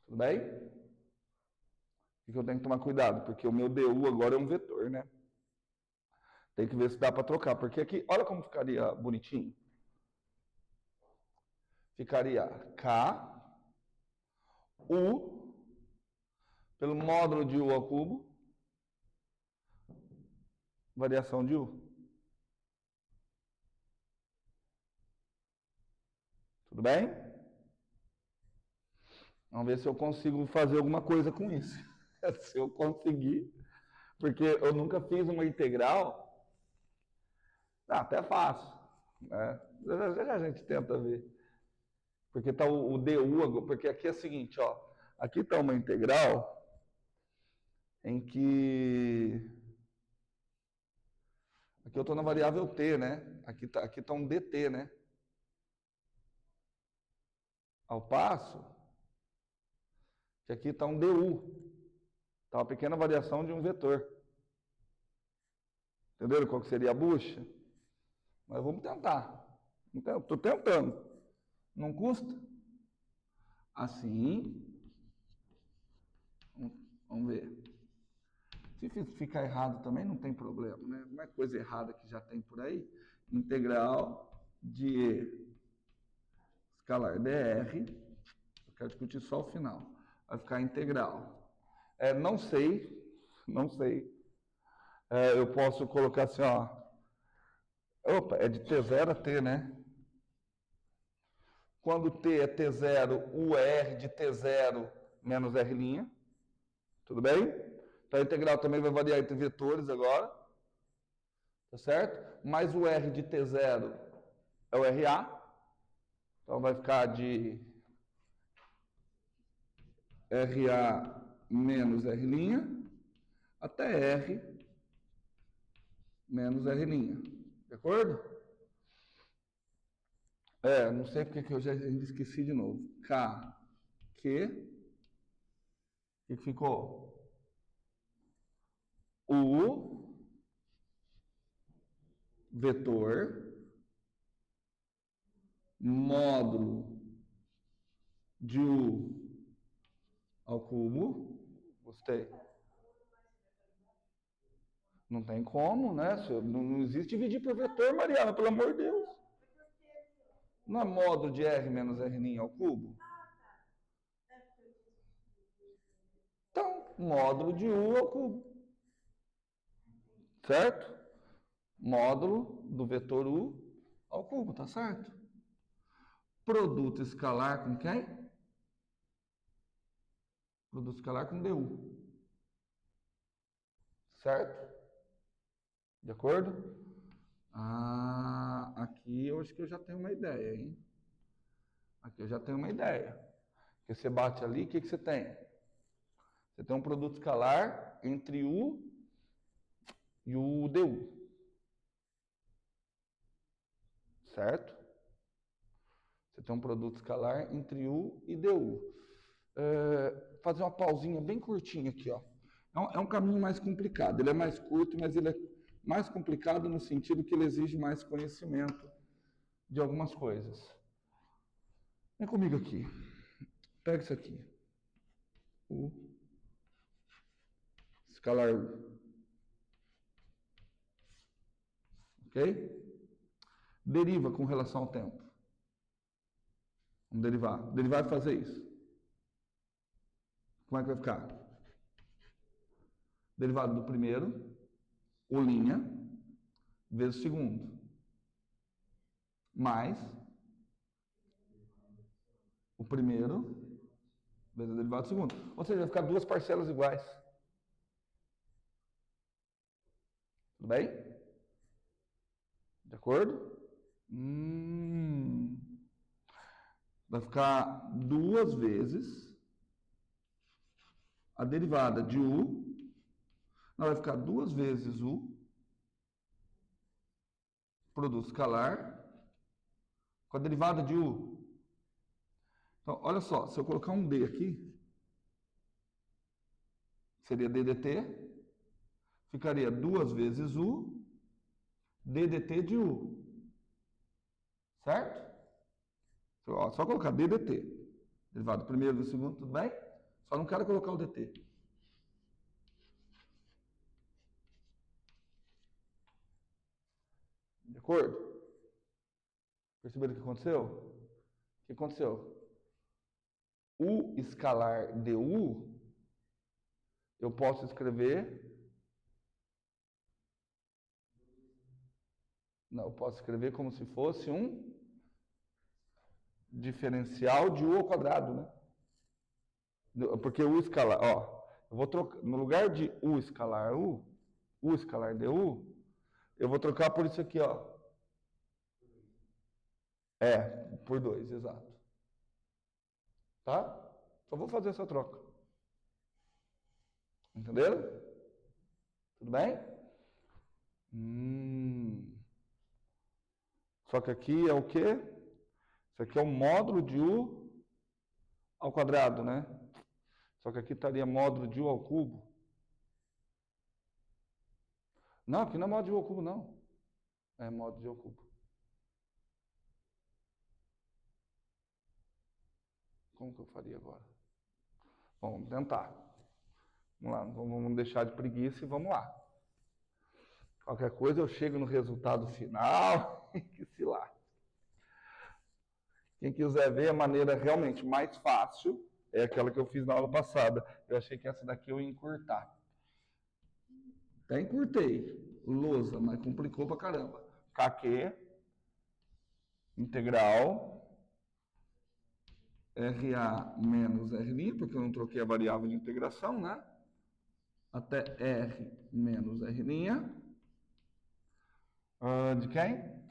Speaker 1: Tudo bem? E que eu tenho que tomar cuidado, porque o meu du agora é um vetor, né? Tem que ver se dá para trocar, porque aqui, olha como ficaria bonitinho. Ficaria K, U, pelo módulo de U ao cubo, variação de U. Tudo bem? Vamos ver se eu consigo fazer alguma coisa com isso. Se eu conseguir, porque eu nunca fiz uma integral. Até fácil, né? Já a gente tenta ver. Porque está o du, porque aqui é o seguinte, ó. Aqui está uma integral em que... Aqui eu estou na variável t, né? Aqui tá um dt, né? Ao passo que aqui está um du. Está uma pequena variação de um vetor. Entenderam qual que seria a bucha? Mas vamos tentar. Estou tentando. Não custa? Assim. Vamos ver. Se ficar errado também não tem problema, né? Não é coisa errada que já tem por aí. Integral de escalar dr. Eu quero discutir só o final. Vai ficar integral. Não sei. Eu posso colocar assim, ó. Opa, é de T0 a T, né? Quando T é T0, U é R de T0 menos R'. Tudo bem? Então a integral também vai variar entre vetores agora. Tá certo? Mais o R de T0 é o RA. Então vai ficar de RA menos R' até R menos R'. De acordo? Não sei porque que eu já ainda esqueci de novo. K, Q, o que ficou? U, vetor, módulo de U ao cubo. Gostei. Não tem como, né? Não existe dividir por vetor, Mariana, pelo amor de Deus. Não é módulo de R menos R' ao cubo? Então, módulo de U ao cubo. Certo? Módulo do vetor U ao cubo, tá certo? Produto escalar com quem? Produto escalar com DU. Certo? De acordo? Aqui eu acho que eu já tenho uma ideia, hein? Aqui eu já tenho uma ideia. Porque você bate ali, o que você tem? Você tem um produto escalar entre U e o DU. Certo? Você tem um produto escalar entre U e DU. Fazer uma pausinha bem curtinha aqui, ó. É um caminho mais complicado. Ele é mais curto, mas ele é mais complicado no sentido que ele exige mais conhecimento de algumas coisas. Vem comigo aqui. Pega isso aqui. U escalar U. Ok? Deriva com relação ao tempo. Vamos derivar. Derivar é fazer isso. Como é que vai ficar? Derivado do primeiro, o' vezes o segundo. Mais o primeiro vezes o derivado do segundo. Ou seja, vai ficar duas parcelas iguais. Tudo bem? De acordo? Vai ficar duas vezes a derivada de U. Não, vai ficar duas vezes U, produto escalar, com a derivada de U. Então, olha só, se eu colocar um D aqui, seria DDT, ficaria duas vezes U, DDT de U. Certo? Só colocar DDT. Derivado do primeiro e do segundo, tudo bem? Só não quero colocar o DT. De acordo? Perceberam o que aconteceu? O que aconteceu? U escalar DU, eu posso escrever... Não, eu posso escrever como se fosse um diferencial de U ao quadrado, né? Porque U escalar, ó, eu vou trocar, no lugar de U escalar DU, eu vou trocar por isso aqui, ó. Por 2, exato. Tá? Só vou fazer essa troca. Entenderam? Tudo bem? Só que aqui é o quê? Isso aqui é o módulo de U ao quadrado, né? Só que aqui estaria módulo de U ao cubo. Não, aqui não é módulo de U ao cubo, não. É módulo de U ao cubo. Como que eu faria agora? Bom, vamos tentar. Vamos lá, vamos deixar de preguiça e vamos lá. Qualquer coisa eu chego no resultado final e que se lá. Quem quiser ver a maneira realmente mais fácil é aquela que eu fiz na aula passada. Eu achei que essa daqui eu ia encurtar. Até encurtei. Lousa, mas complicou pra caramba. KQ, integral, RA menos R', porque eu não troquei a variável de integração, né? Até R menos R'. De quem?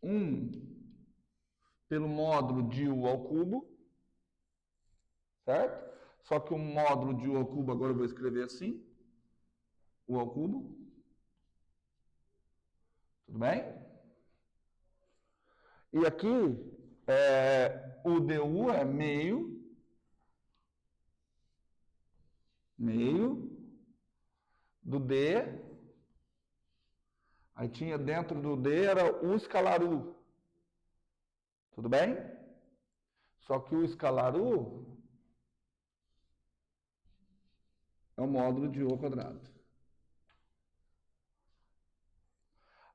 Speaker 1: 1 pelo módulo de U ao cubo, certo? Só que o módulo de U ao cubo agora eu vou escrever assim, U ao cubo. Tudo bem? E aqui, o DU é meio do D. Aí tinha dentro do D era o escalar U. Tudo bem? Só que o escalar U é o módulo de U ao quadrado.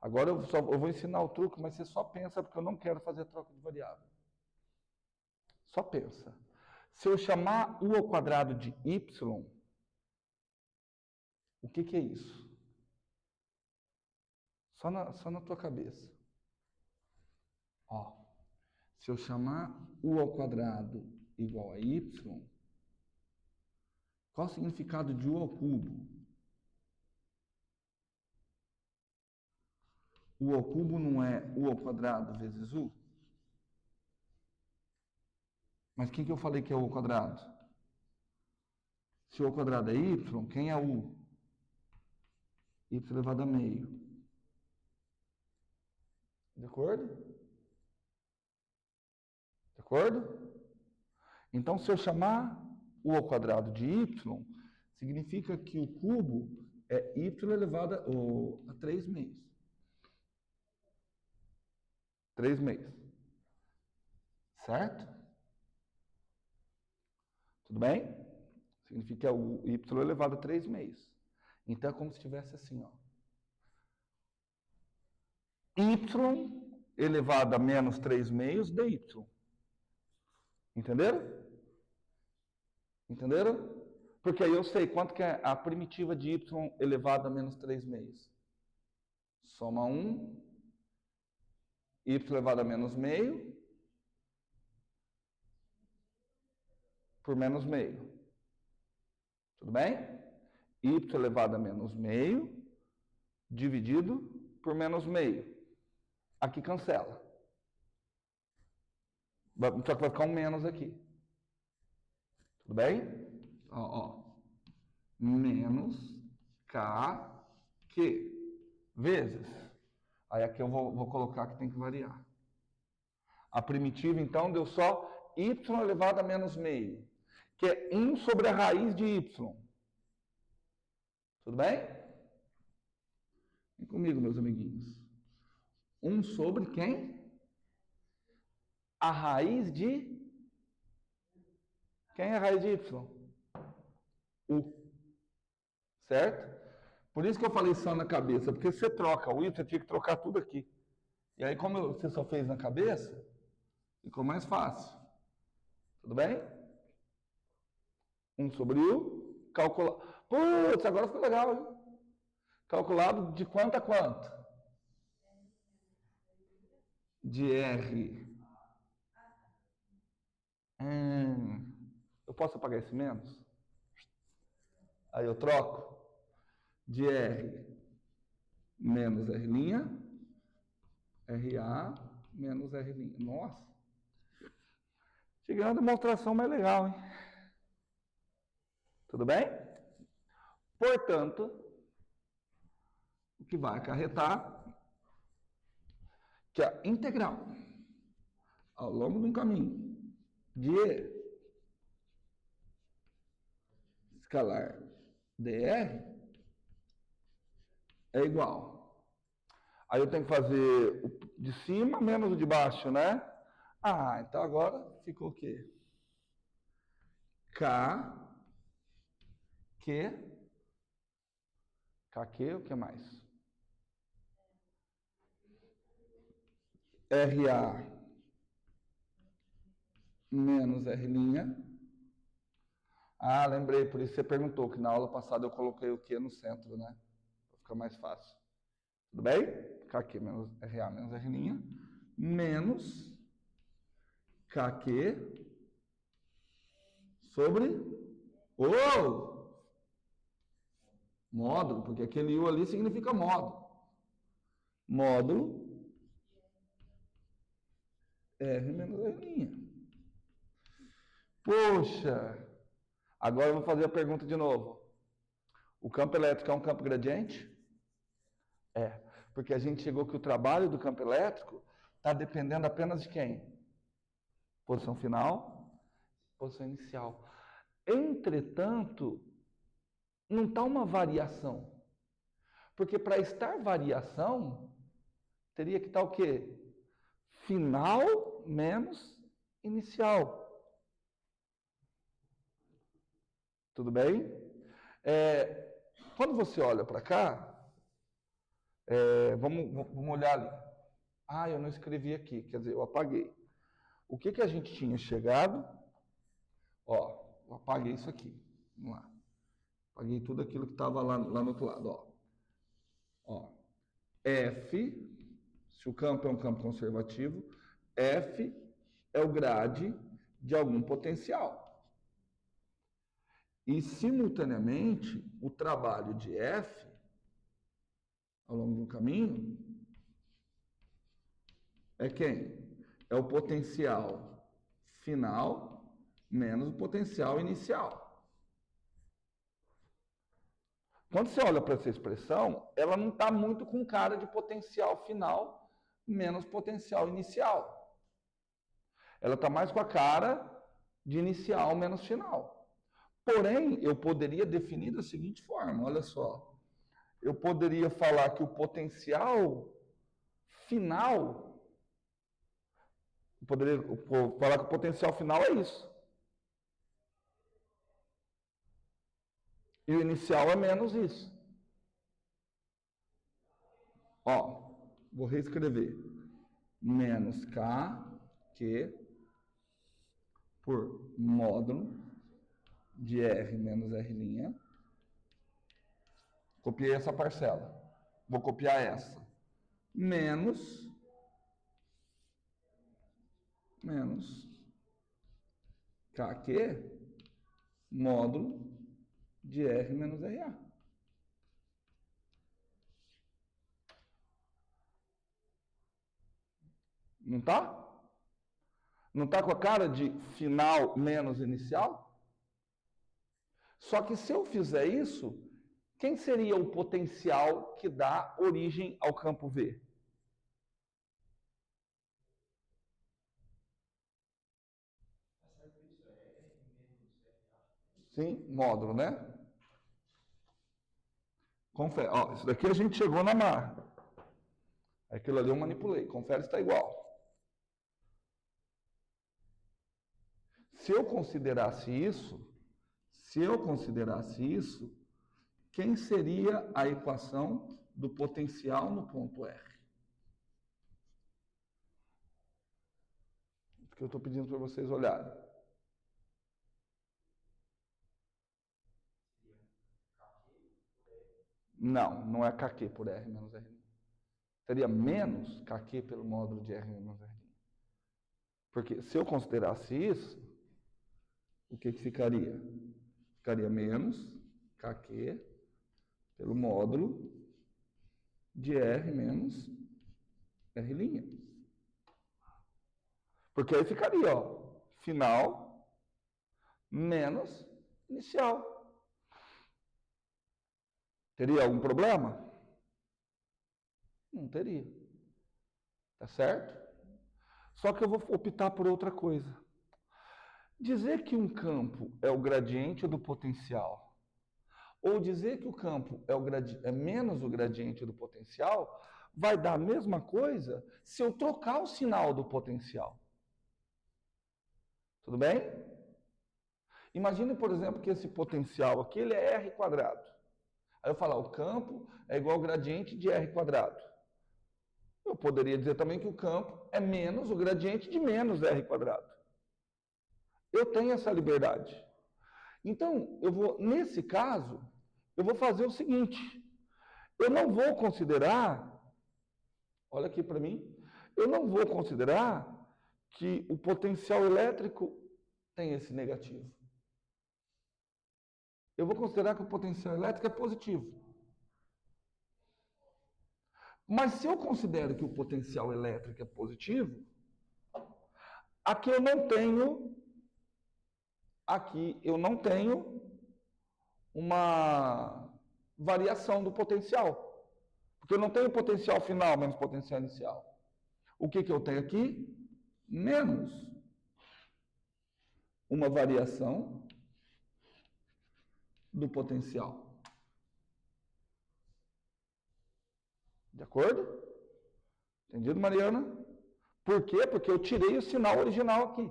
Speaker 1: Agora eu vou ensinar o truque, mas você só pensa, porque eu não quero fazer troca de variável. Só pensa. Se eu chamar U ao quadrado de Y, o que é isso? Só na tua cabeça. Ó, se eu chamar U ao quadrado igual a Y, qual o significado de U ao cubo? U ao cubo não é U ao quadrado vezes U? Mas quem que eu falei que é U ao quadrado? Se U ao quadrado é Y, quem é U? Y elevado a meio. De acordo? De acordo? Então, se eu chamar U ao quadrado de Y, significa que o cubo é Y elevado a 3 meios. 3 meios. Certo? Tudo bem? Significa que é o Y elevado a 3 meios. Então, é como se estivesse assim, ó. Y elevado a menos 3 meios dy. Entenderam? Entenderam? Porque aí eu sei quanto que é a primitiva de y elevado a menos 3 meios. Soma 1, y elevado a menos meio, por menos meio. Tudo bem? Y elevado a menos meio, dividido por menos meio. Aqui cancela. Só que vai ficar um menos aqui. Tudo bem? Ó. Menos KQ vezes. Aí aqui eu vou colocar que tem que variar. A primitiva, então, deu só y elevado a menos meio, que é 1 sobre a raiz de y. Tudo bem? Vem comigo, meus amiguinhos. 1 sobre quem? A raiz de... Quem é a raiz de y? U. Certo? Por isso que eu falei só na cabeça, porque se você troca o y, você tinha que trocar tudo aqui. E aí, como você só fez na cabeça, ficou mais fácil. Tudo bem? 1 sobre U, calculado. Putz, agora ficou legal, hein? Calculado de quanto a quanto? De R. Eu posso apagar esse menos? Aí eu troco de R menos R', RA menos R'. Nossa! Chegando a demonstração mais legal, hein? Tudo bem? Portanto, o que vai acarretar que a integral ao longo de um caminho de escalar dr é igual. Aí eu tenho que fazer o de cima menos o de baixo, né? Ah, então agora ficou o quê? KQ, o que mais? RA menos R'. Ah, lembrei, por isso você perguntou, que na aula passada eu coloquei o Q no centro, né? Para ficar mais fácil. Tudo bem? KQ menos RA menos R' menos KQ sobre o módulo, porque aquele U ali significa módulo. Módulo R menos R'. Poxa! Agora eu vou fazer a pergunta de novo. O campo elétrico é um campo gradiente? É, porque a gente chegou que o trabalho do campo elétrico está dependendo apenas de quem? Posição final, posição inicial. Entretanto, não está uma variação. Porque para estar variação, teria que estar o quê? Final menos inicial. Tudo bem? Quando você olha para cá, vamos olhar ali. Ah, eu não escrevi aqui, quer dizer, eu apaguei. O que a gente tinha chegado? Ó, eu apaguei isso aqui. Vamos lá. Apaguei tudo aquilo que estava lá no outro lado. Ó, F, se o campo é um campo conservativo, F é o grade de algum potencial. E, simultaneamente, o trabalho de F, ao longo do caminho, é quem? É o potencial final menos o potencial inicial. Quando você olha para essa expressão, ela não está muito com cara de potencial final menos potencial inicial. Ela está mais com a cara de inicial menos final. Porém, eu poderia definir da seguinte forma, olha só. Eu poderia falar que o potencial final, eu poderia falar que o potencial final é isso. E o inicial é menos isso. Ó, vou reescrever. Menos KQ por módulo de R menos R'. Copiei essa parcela. Vou copiar essa. Menos KQ módulo de R menos RA. Não tá? Não tá com a cara de final menos inicial? Só que se eu fizer isso, quem seria o potencial que dá origem ao campo V? Sim, módulo, né? Confere. Ó, isso daqui a gente chegou na marca. Aquilo ali eu manipulei. Confere se está igual. Se eu considerasse isso, quem seria a equação do potencial no ponto R? Isso que eu estou pedindo para vocês olharem. Não, não é KQ por R menos R'. Seria menos KQ pelo módulo de R menos R'. Porque se eu considerasse isso, o que ficaria? Ficaria menos KQ pelo módulo de R menos R'. Porque aí ficaria, ó, final menos inicial. Teria algum problema? Não teria. Tá certo? Só que eu vou optar por outra coisa. Dizer que um campo é o gradiente do potencial, ou dizer que o campo é menos o gradiente do potencial, vai dar a mesma coisa se eu trocar o sinal do potencial. Tudo bem? Imagine, por exemplo, que esse potencial aqui ele é R quadrado. Aí eu falar, o campo é igual ao gradiente de R quadrado. Eu poderia dizer também que o campo é menos o gradiente de menos R quadrado. Eu tenho essa liberdade. Então, nesse caso, eu vou fazer o seguinte. Eu não vou considerar, olha aqui para mim, eu não vou considerar que o potencial elétrico tem esse negativo. Eu vou considerar que o potencial elétrico é positivo. Mas se eu considero que o potencial elétrico é positivo, aqui eu não tenho uma variação do potencial. Porque eu não tenho potencial final menos potencial inicial. O que eu tenho aqui? Menos uma variação do potencial. De acordo? Entendido, Mariana? Por quê? Porque eu tirei o sinal original aqui.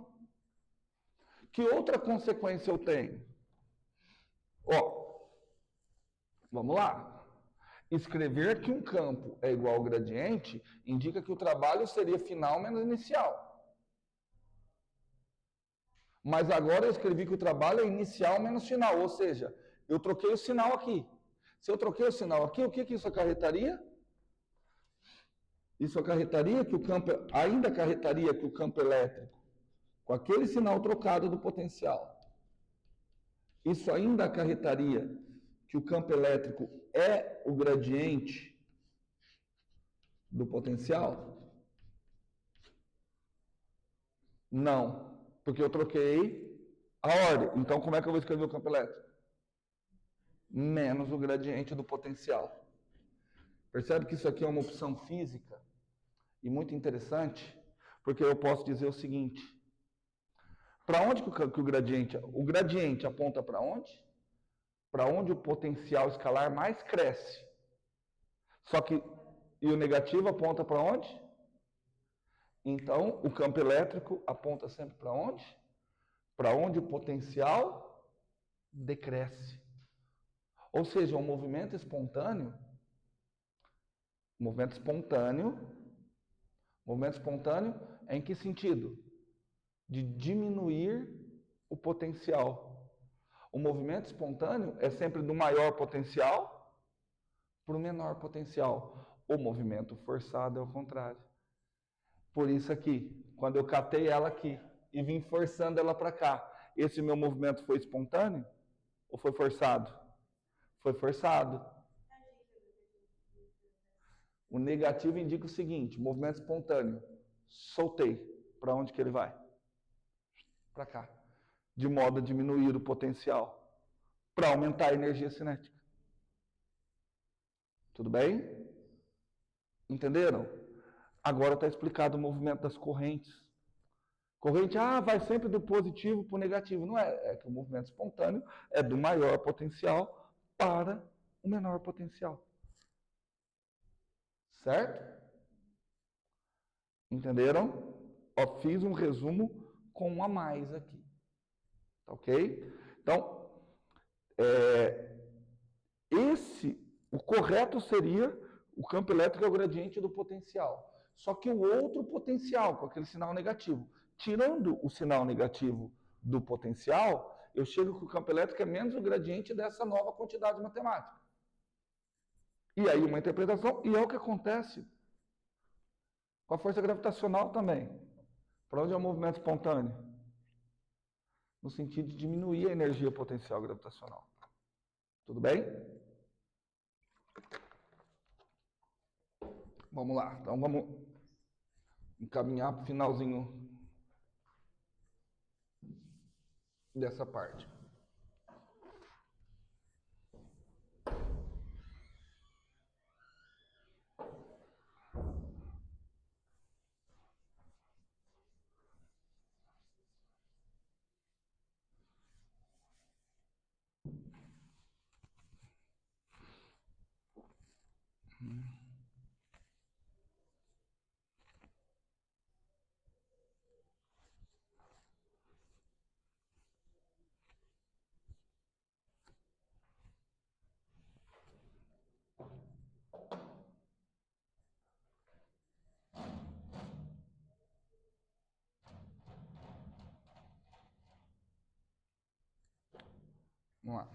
Speaker 1: Que outra consequência eu tenho? Ó, vamos lá. Escrever que um campo é igual ao gradiente indica que o trabalho seria final menos inicial. Mas agora eu escrevi que o trabalho é inicial menos final, ou seja, eu troquei o sinal aqui. Se eu troquei o sinal aqui, o que isso acarretaria? Isso acarretaria que o campo, ainda acarretaria que o campo elétrico, com aquele sinal trocado do potencial, isso ainda acarretaria que o campo elétrico é o gradiente do potencial? Não, porque eu troquei a ordem. Então, como é que eu vou escrever o campo elétrico? Menos o gradiente do potencial. Percebe que isso aqui é uma opção física e muito interessante, porque eu posso dizer o seguinte: para onde que o gradiente aponta para onde? Para onde o potencial escalar mais cresce. Só que, e o negativo aponta para onde? Então, o campo elétrico aponta sempre para onde? Para onde o potencial decresce. Ou seja, um movimento espontâneo, movimento espontâneo em que sentido? De diminuir o potencial. O movimento espontâneo é sempre do maior potencial para o menor potencial. O movimento forçado é o contrário. Por isso aqui, quando eu catei ela aqui e vim forçando ela para cá, esse meu movimento foi espontâneo ou foi forçado? Foi forçado. O negativo indica o seguinte: movimento espontâneo. Soltei. Para onde que ele vai? Para cá. De modo a diminuir o potencial. Para aumentar a energia cinética. Tudo bem? Entenderam? Agora está explicado o movimento das correntes. Corrente, vai sempre do positivo para o negativo. Não é. É que o movimento espontâneo é do maior potencial para o menor potencial. Certo? Entenderam? Ó, fiz um resumo com um a mais aqui. Tá ok? Então, o correto seria o campo elétrico é o gradiente do potencial. Só que o outro potencial, com aquele sinal negativo. Tirando o sinal negativo do potencial, eu chego que o campo elétrico é menos o gradiente dessa nova quantidade matemática. E aí uma interpretação, e é o que acontece com a força gravitacional também. Para onde é o movimento espontâneo? No sentido de diminuir a energia potencial gravitacional. Tudo bem? Vamos lá. Então vamos encaminhar para o finalzinho dessa parte. Vamos lá.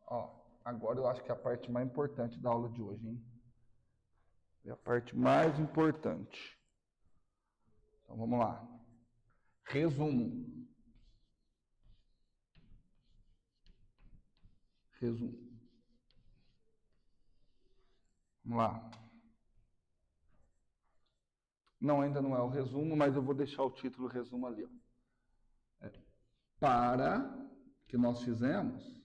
Speaker 1: Ó, agora eu acho que é a parte mais importante da aula de hoje, hein? É a parte mais importante. Então vamos lá. Resumo. Vamos lá. Não, ainda não é o resumo, mas eu vou deixar o título resumo ali. Ó. Para que nós fizemos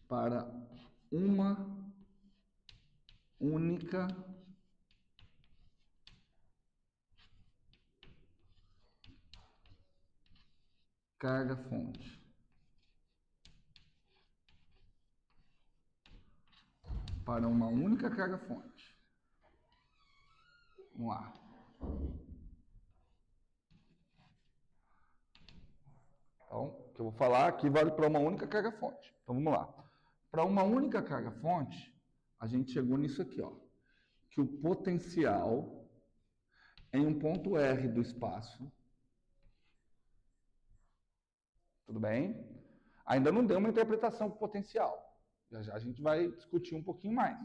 Speaker 1: para uma única carga-fonte. Para uma única carga-fonte. Vamos lá. Então, o que eu vou falar aqui vale para uma única carga-fonte. Então, vamos lá. Para uma única carga-fonte, a gente chegou nisso aqui, ó. Que o potencial em um ponto R do espaço, tudo bem? Ainda não deu uma interpretação para o potencial. Já já a gente vai discutir um pouquinho mais.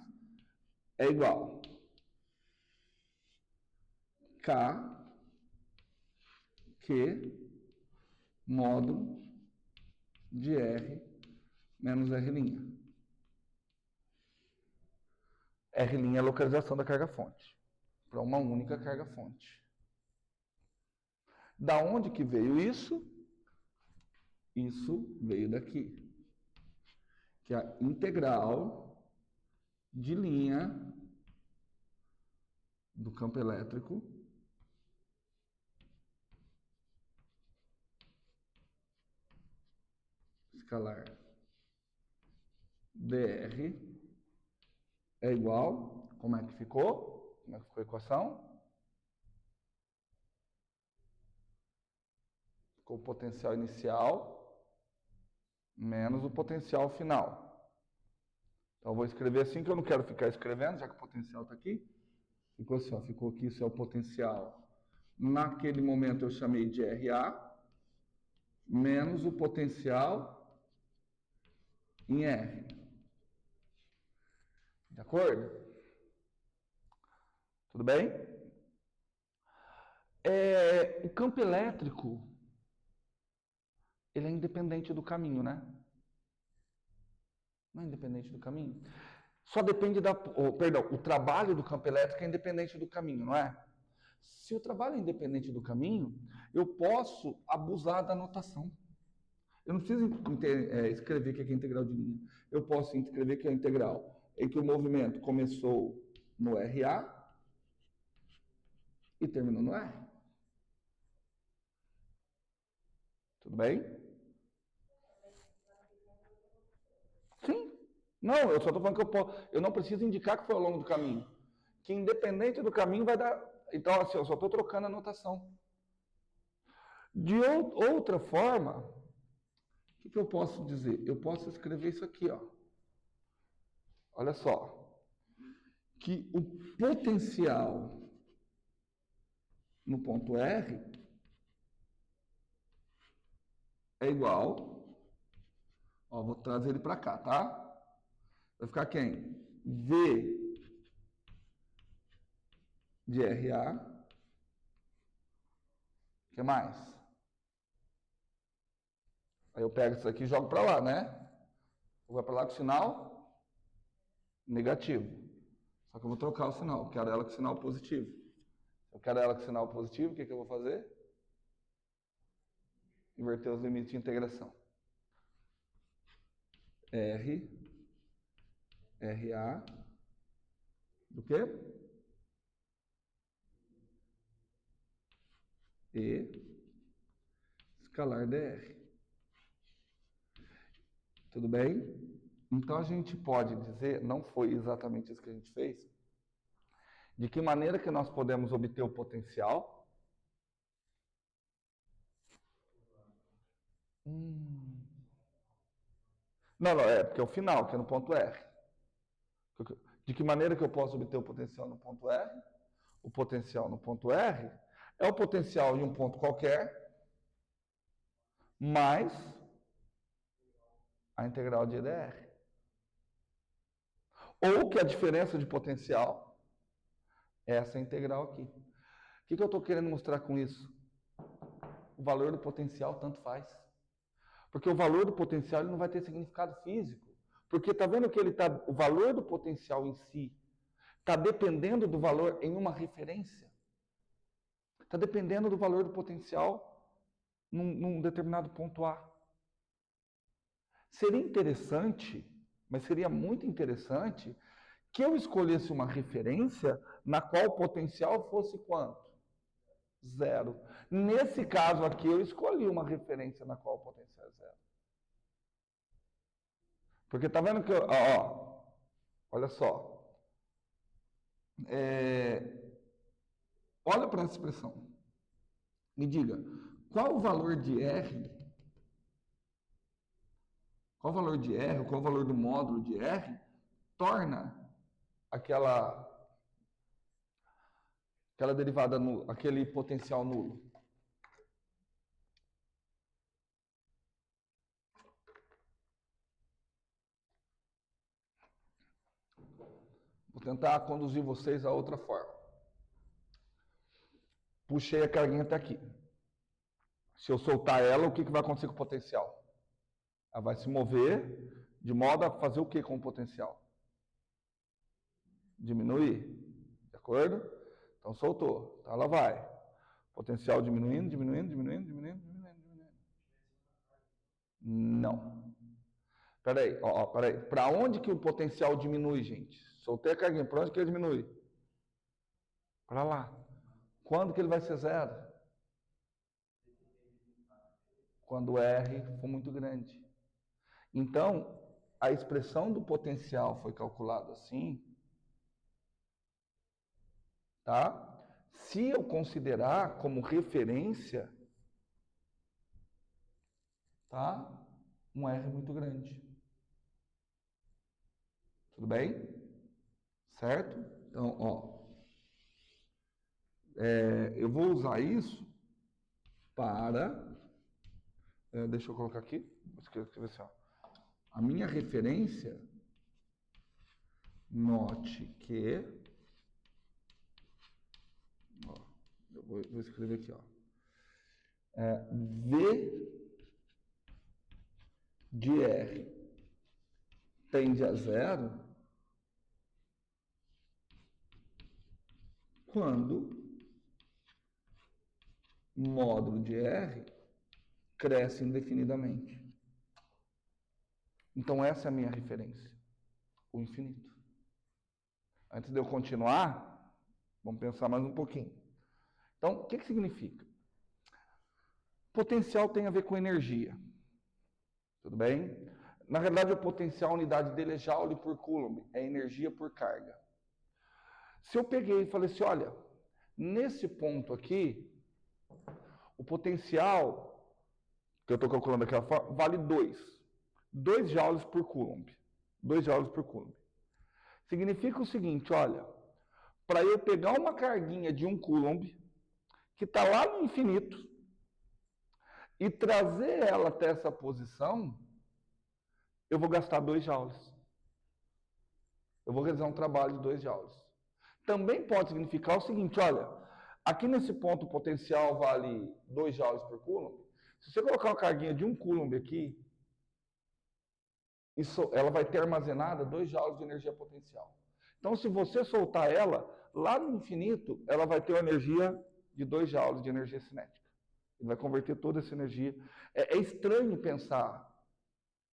Speaker 1: É igual K Q módulo de R menos R'. R' é a localização da carga-fonte. Para uma única carga-fonte. Da onde que veio isso? Isso veio daqui. Que é a integral de linha do campo elétrico escalar dr é igual, como é que ficou? Como é que ficou a equação? Ficou o potencial inicial menos o potencial final. Então, eu vou escrever assim, que eu não quero ficar escrevendo, já que o potencial está aqui. Ficou assim, ó, ficou aqui, isso é o potencial. Naquele momento eu chamei de RA, menos o potencial em R. De acordo? Tudo bem? O campo elétrico, ele é independente do caminho, né? Não é independente do caminho? Só depende o trabalho do campo elétrico é independente do caminho, não é? Se o trabalho é independente do caminho, eu posso abusar da notação. Eu não preciso escrever que é a integral de linha. Eu posso escrever que é a integral em que o movimento começou no RA e terminou no R. Tudo bem? Sim. Não, eu só estou falando que eu não preciso indicar que foi ao longo do caminho. Que independente do caminho vai dar... Então, assim, eu só estou trocando a notação. De outra forma, o que eu posso dizer? Eu posso escrever isso aqui, ó. Olha só. Que o potencial no ponto R é igual... Ó, vou trazer ele para cá, tá? Vai ficar quem? V de RA. O que mais? Aí eu pego isso aqui e jogo para lá, né? Vou para lá com o sinal negativo. Só que eu vou trocar o sinal. Eu quero ela com sinal positivo. Eu quero ela com sinal positivo, o que eu vou fazer? Inverter os limites de integração. RA do quê? E escalar dr. Tudo bem? Então a gente pode dizer, não foi exatamente isso que a gente fez, de que maneira que nós podemos obter o potencial? Não, porque é o final, que é no ponto R. De que maneira que eu posso obter o potencial no ponto R? O potencial no ponto R é o potencial em um ponto qualquer, mais a integral de EDR. Ou que a diferença de potencial é essa integral aqui. O que eu estou querendo mostrar com isso? O valor do potencial tanto faz. Porque o valor do potencial ele não vai ter significado físico. Porque está vendo que o valor do potencial em si está dependendo do valor em uma referência. Está dependendo do valor do potencial num determinado ponto A. Seria interessante, mas seria muito interessante, que eu escolhesse uma referência na qual o potencial fosse quanto? 0. Nesse caso aqui, eu escolhi uma referência na qual o potencial é 0. Porque tá vendo que, olha só. Olha para essa expressão. Me diga, qual o valor de R? Qual o valor de R, qual o valor do módulo de R torna aquela derivada nula, aquele potencial nulo? Vou tentar conduzir vocês a outra forma. Puxei a carguinha até aqui. Se eu soltar ela, o que vai acontecer com o potencial? Ela vai se mover de modo a fazer o que com o potencial? Diminuir. De acordo? Então soltou. Então ela vai. Potencial diminuindo, diminuindo, diminuindo, diminuindo, diminuindo, diminuindo. Não. Peraí, peraí. Para onde que o potencial diminui, gente? Soltei a carguinha. Para onde que ele diminui? Para lá. Quando que ele vai ser 0? Quando o R for muito grande. Então, a expressão do potencial foi calculada assim, tá? Se eu considerar como referência, tá? Um R muito grande. Tudo bem? Certo? Então, eu vou usar isso para... deixa eu colocar aqui. Vou escrever assim, ó. A minha referência, note que... eu vou escrever aqui, ó. V de R tende a 0 quando o módulo de R cresce indefinidamente. Então essa é a minha referência, o infinito. Antes de eu continuar, vamos pensar mais um pouquinho. Então, o que significa? Potencial tem a ver com energia. Tudo bem? Na realidade, o potencial, a unidade dele é joule por coulomb, é energia por carga. Se eu peguei e falei assim, olha, nesse ponto aqui, o potencial, que eu estou calculando daquela forma, vale 2. 2 joules por coulomb. 2 joules por coulomb. Significa o seguinte, olha, para eu pegar uma carguinha de 1 coulomb, que está lá no infinito, e trazer ela até essa posição, eu vou gastar 2 joules. Eu vou realizar um trabalho de 2 joules. Também pode significar o seguinte, olha, aqui nesse ponto o potencial vale 2 joules por coulomb. Se você colocar uma carguinha de 1 coulomb aqui, ela vai ter armazenada 2 joules de energia potencial. Então, se você soltar ela, lá no infinito, ela vai ter uma energia de 2 joules de energia cinética. Ele vai converter toda essa energia. É estranho pensar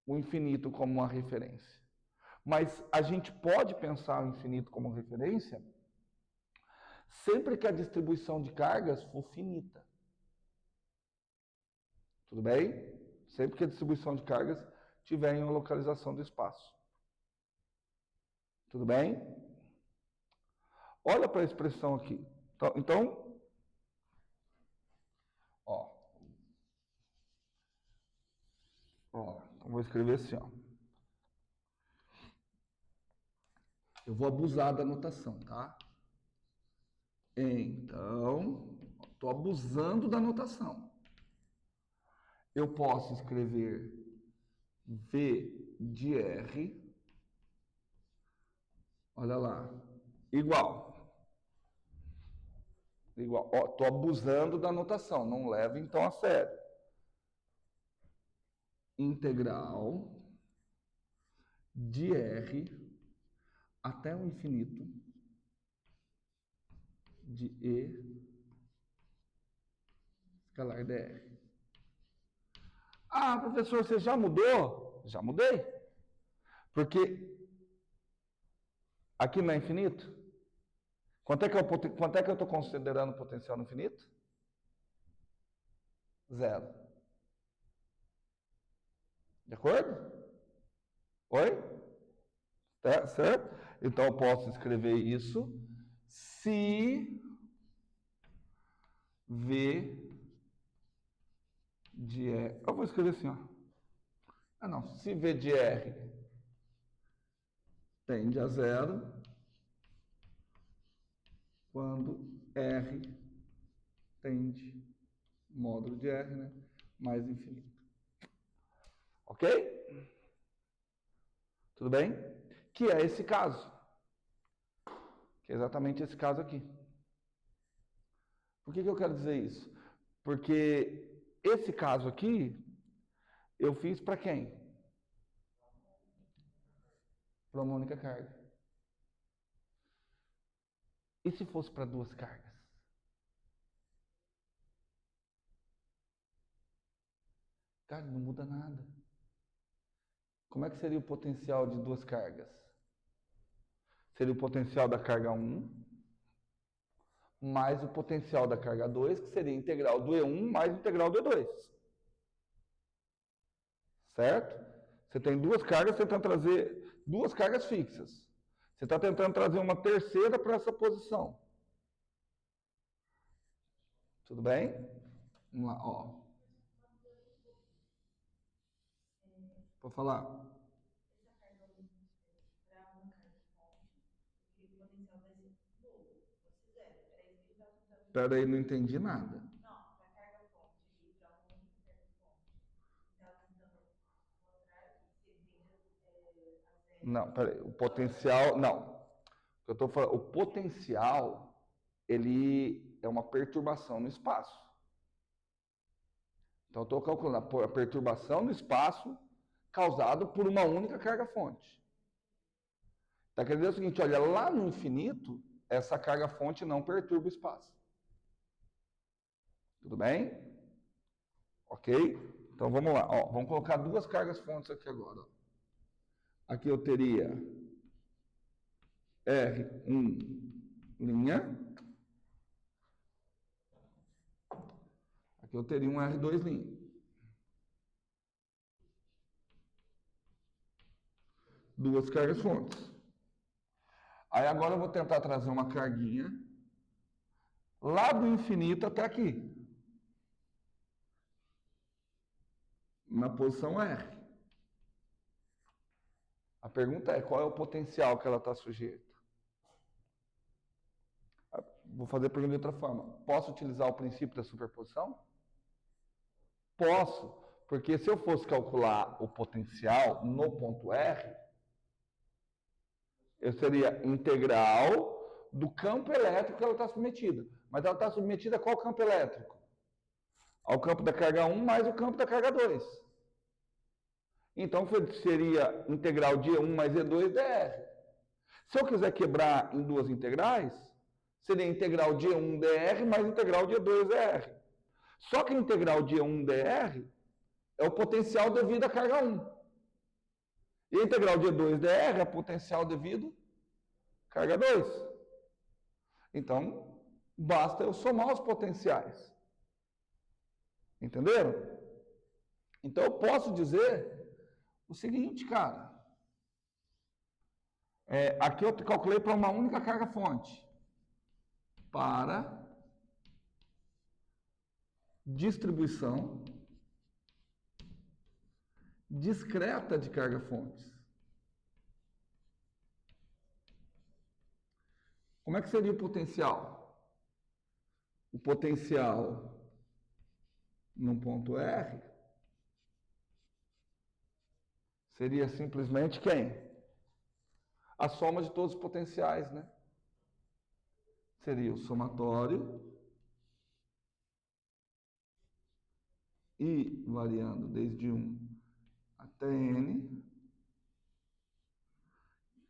Speaker 1: o infinito como uma referência. Mas a gente pode pensar o infinito como referência sempre que a distribuição de cargas for finita. Tudo bem? Sempre que a distribuição de cargas tiver em uma localização do espaço. Tudo bem? Olha para a expressão aqui. Então, vou escrever assim, ó. Eu vou abusar da notação, tá? Então, estou abusando da notação. Eu posso escrever V de R, olha lá, igual. Estou abusando da notação, não leve então a sério. Integral de R até o infinito de E escalar dr. Ah, professor, você já mudou? Já mudei. Porque aqui não é infinito? Quanto é que eu estou considerando potencial no infinito? Zero. De acordo? Oi? Tá, certo? Então eu posso escrever isso se V de R. Eu vou escrever assim, ó. Ah, não. Se V de R tende a zero, quando R tende, módulo de R, né? Mais infinito. Ok? Tudo bem? Que é esse caso. Que é exatamente esse caso aqui. Por que eu quero dizer isso? Porque esse caso aqui, eu fiz para quem? Para uma única carga. E se fosse para duas cargas? Cara, não muda nada. Como é que seria o potencial de duas cargas? Seria o potencial da carga 1 mais o potencial da carga 2, que seria a integral do E1 mais a integral do E2. Certo? Você tem duas cargas, você tenta trazer duas cargas fixas. Você está tentando trazer uma terceira para essa posição. Tudo bem? Vamos lá, ó. Vou falar. Espera aí, não entendi nada. Não, peraí, o potencial, não. Eu tô falando, o potencial, ele é uma perturbação no espaço. Então, eu estou calculando a perturbação no espaço causado por uma única carga-fonte. Está querendo dizer o seguinte, olha, lá no infinito, essa carga-fonte não perturba o espaço. Tudo bem? Ok? Então, vamos lá. Ó, vamos colocar duas cargas-fontes aqui agora. Ó. Aqui eu teria R1 linha. Aqui eu teria um R2 linha. Duas cargas-fontes. Aí agora eu vou tentar trazer uma carguinha lá do infinito até aqui. Na posição R. A pergunta é, qual é o potencial que ela está sujeita? Vou fazer a pergunta de outra forma. Posso utilizar o princípio da superposição? Posso, porque se eu fosse calcular o potencial no ponto R, eu seria integral do campo elétrico que ela está submetida. Mas ela está submetida a qual campo elétrico? Ao campo da carga 1 mais o campo da carga 2. Então seria integral de E1 mais E2 dr. Se eu quiser quebrar em duas integrais, seria integral de E1 dr mais integral de E2 dr. Só que a integral de E1 dr é o potencial devido à carga 1. E a integral de E2 dr é o potencial devido à carga 2. Então, basta eu somar os potenciais. Entenderam? Então, eu posso dizer o seguinte, cara. Aqui eu calculei para uma única carga-fonte. Para distribuição discreta de carga-fontes. Como é que seria o potencial? O potencial num ponto R seria simplesmente quem? A soma de todos os potenciais, né? Seria o somatório I variando desde 1 até N,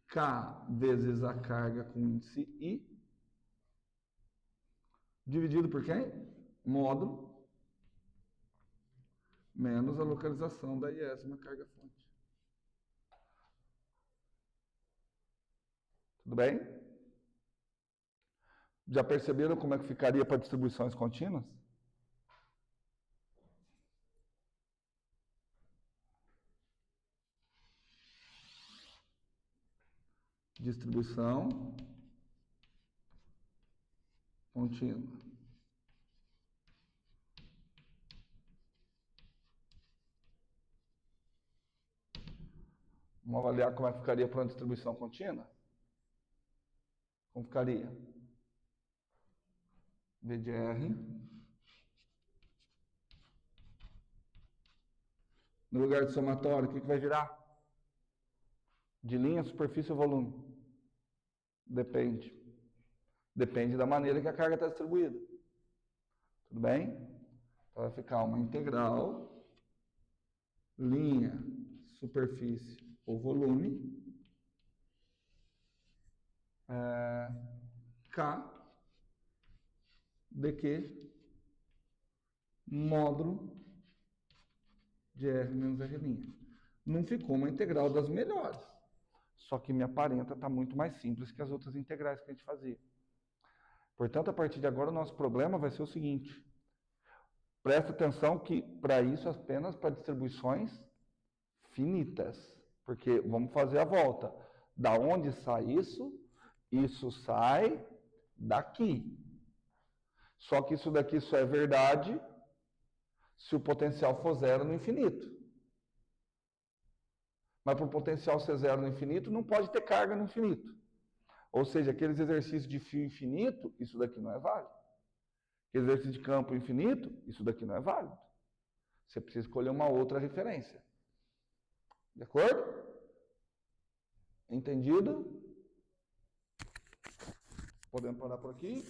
Speaker 1: K vezes a carga com índice I, dividido por quem? Módulo menos a localização da iésima carga-fonte. Tudo bem? Já perceberam como é que ficaria para distribuições contínuas? Distribuição contínua. Vamos avaliar como é que ficaria para uma distribuição contínua? Como ficaria? V de R. No lugar de somatório, o que vai virar? De linha, superfície ou volume? Depende. Depende da maneira que a carga está distribuída. Tudo bem? Então vai ficar uma integral, linha, superfície ou volume, K, dq, módulo de R menos R'. Não ficou uma integral das melhores. Só que me aparenta estar muito mais simples que as outras integrais que a gente fazia. Portanto, a partir de agora, o nosso problema vai ser o seguinte. Presta atenção que, para isso, apenas para distribuições finitas. Porque vamos fazer a volta. Da onde sai isso? Isso sai daqui. Só que isso daqui só é verdade se o potencial for zero no infinito. Mas para o potencial ser zero no infinito, não pode ter carga no infinito. Ou seja, aqueles exercícios de fio infinito, isso daqui não é válido. Exercício de campo infinito, isso daqui não é válido. Você precisa escolher uma outra referência. De acordo? Entendido? Podemos parar por aqui.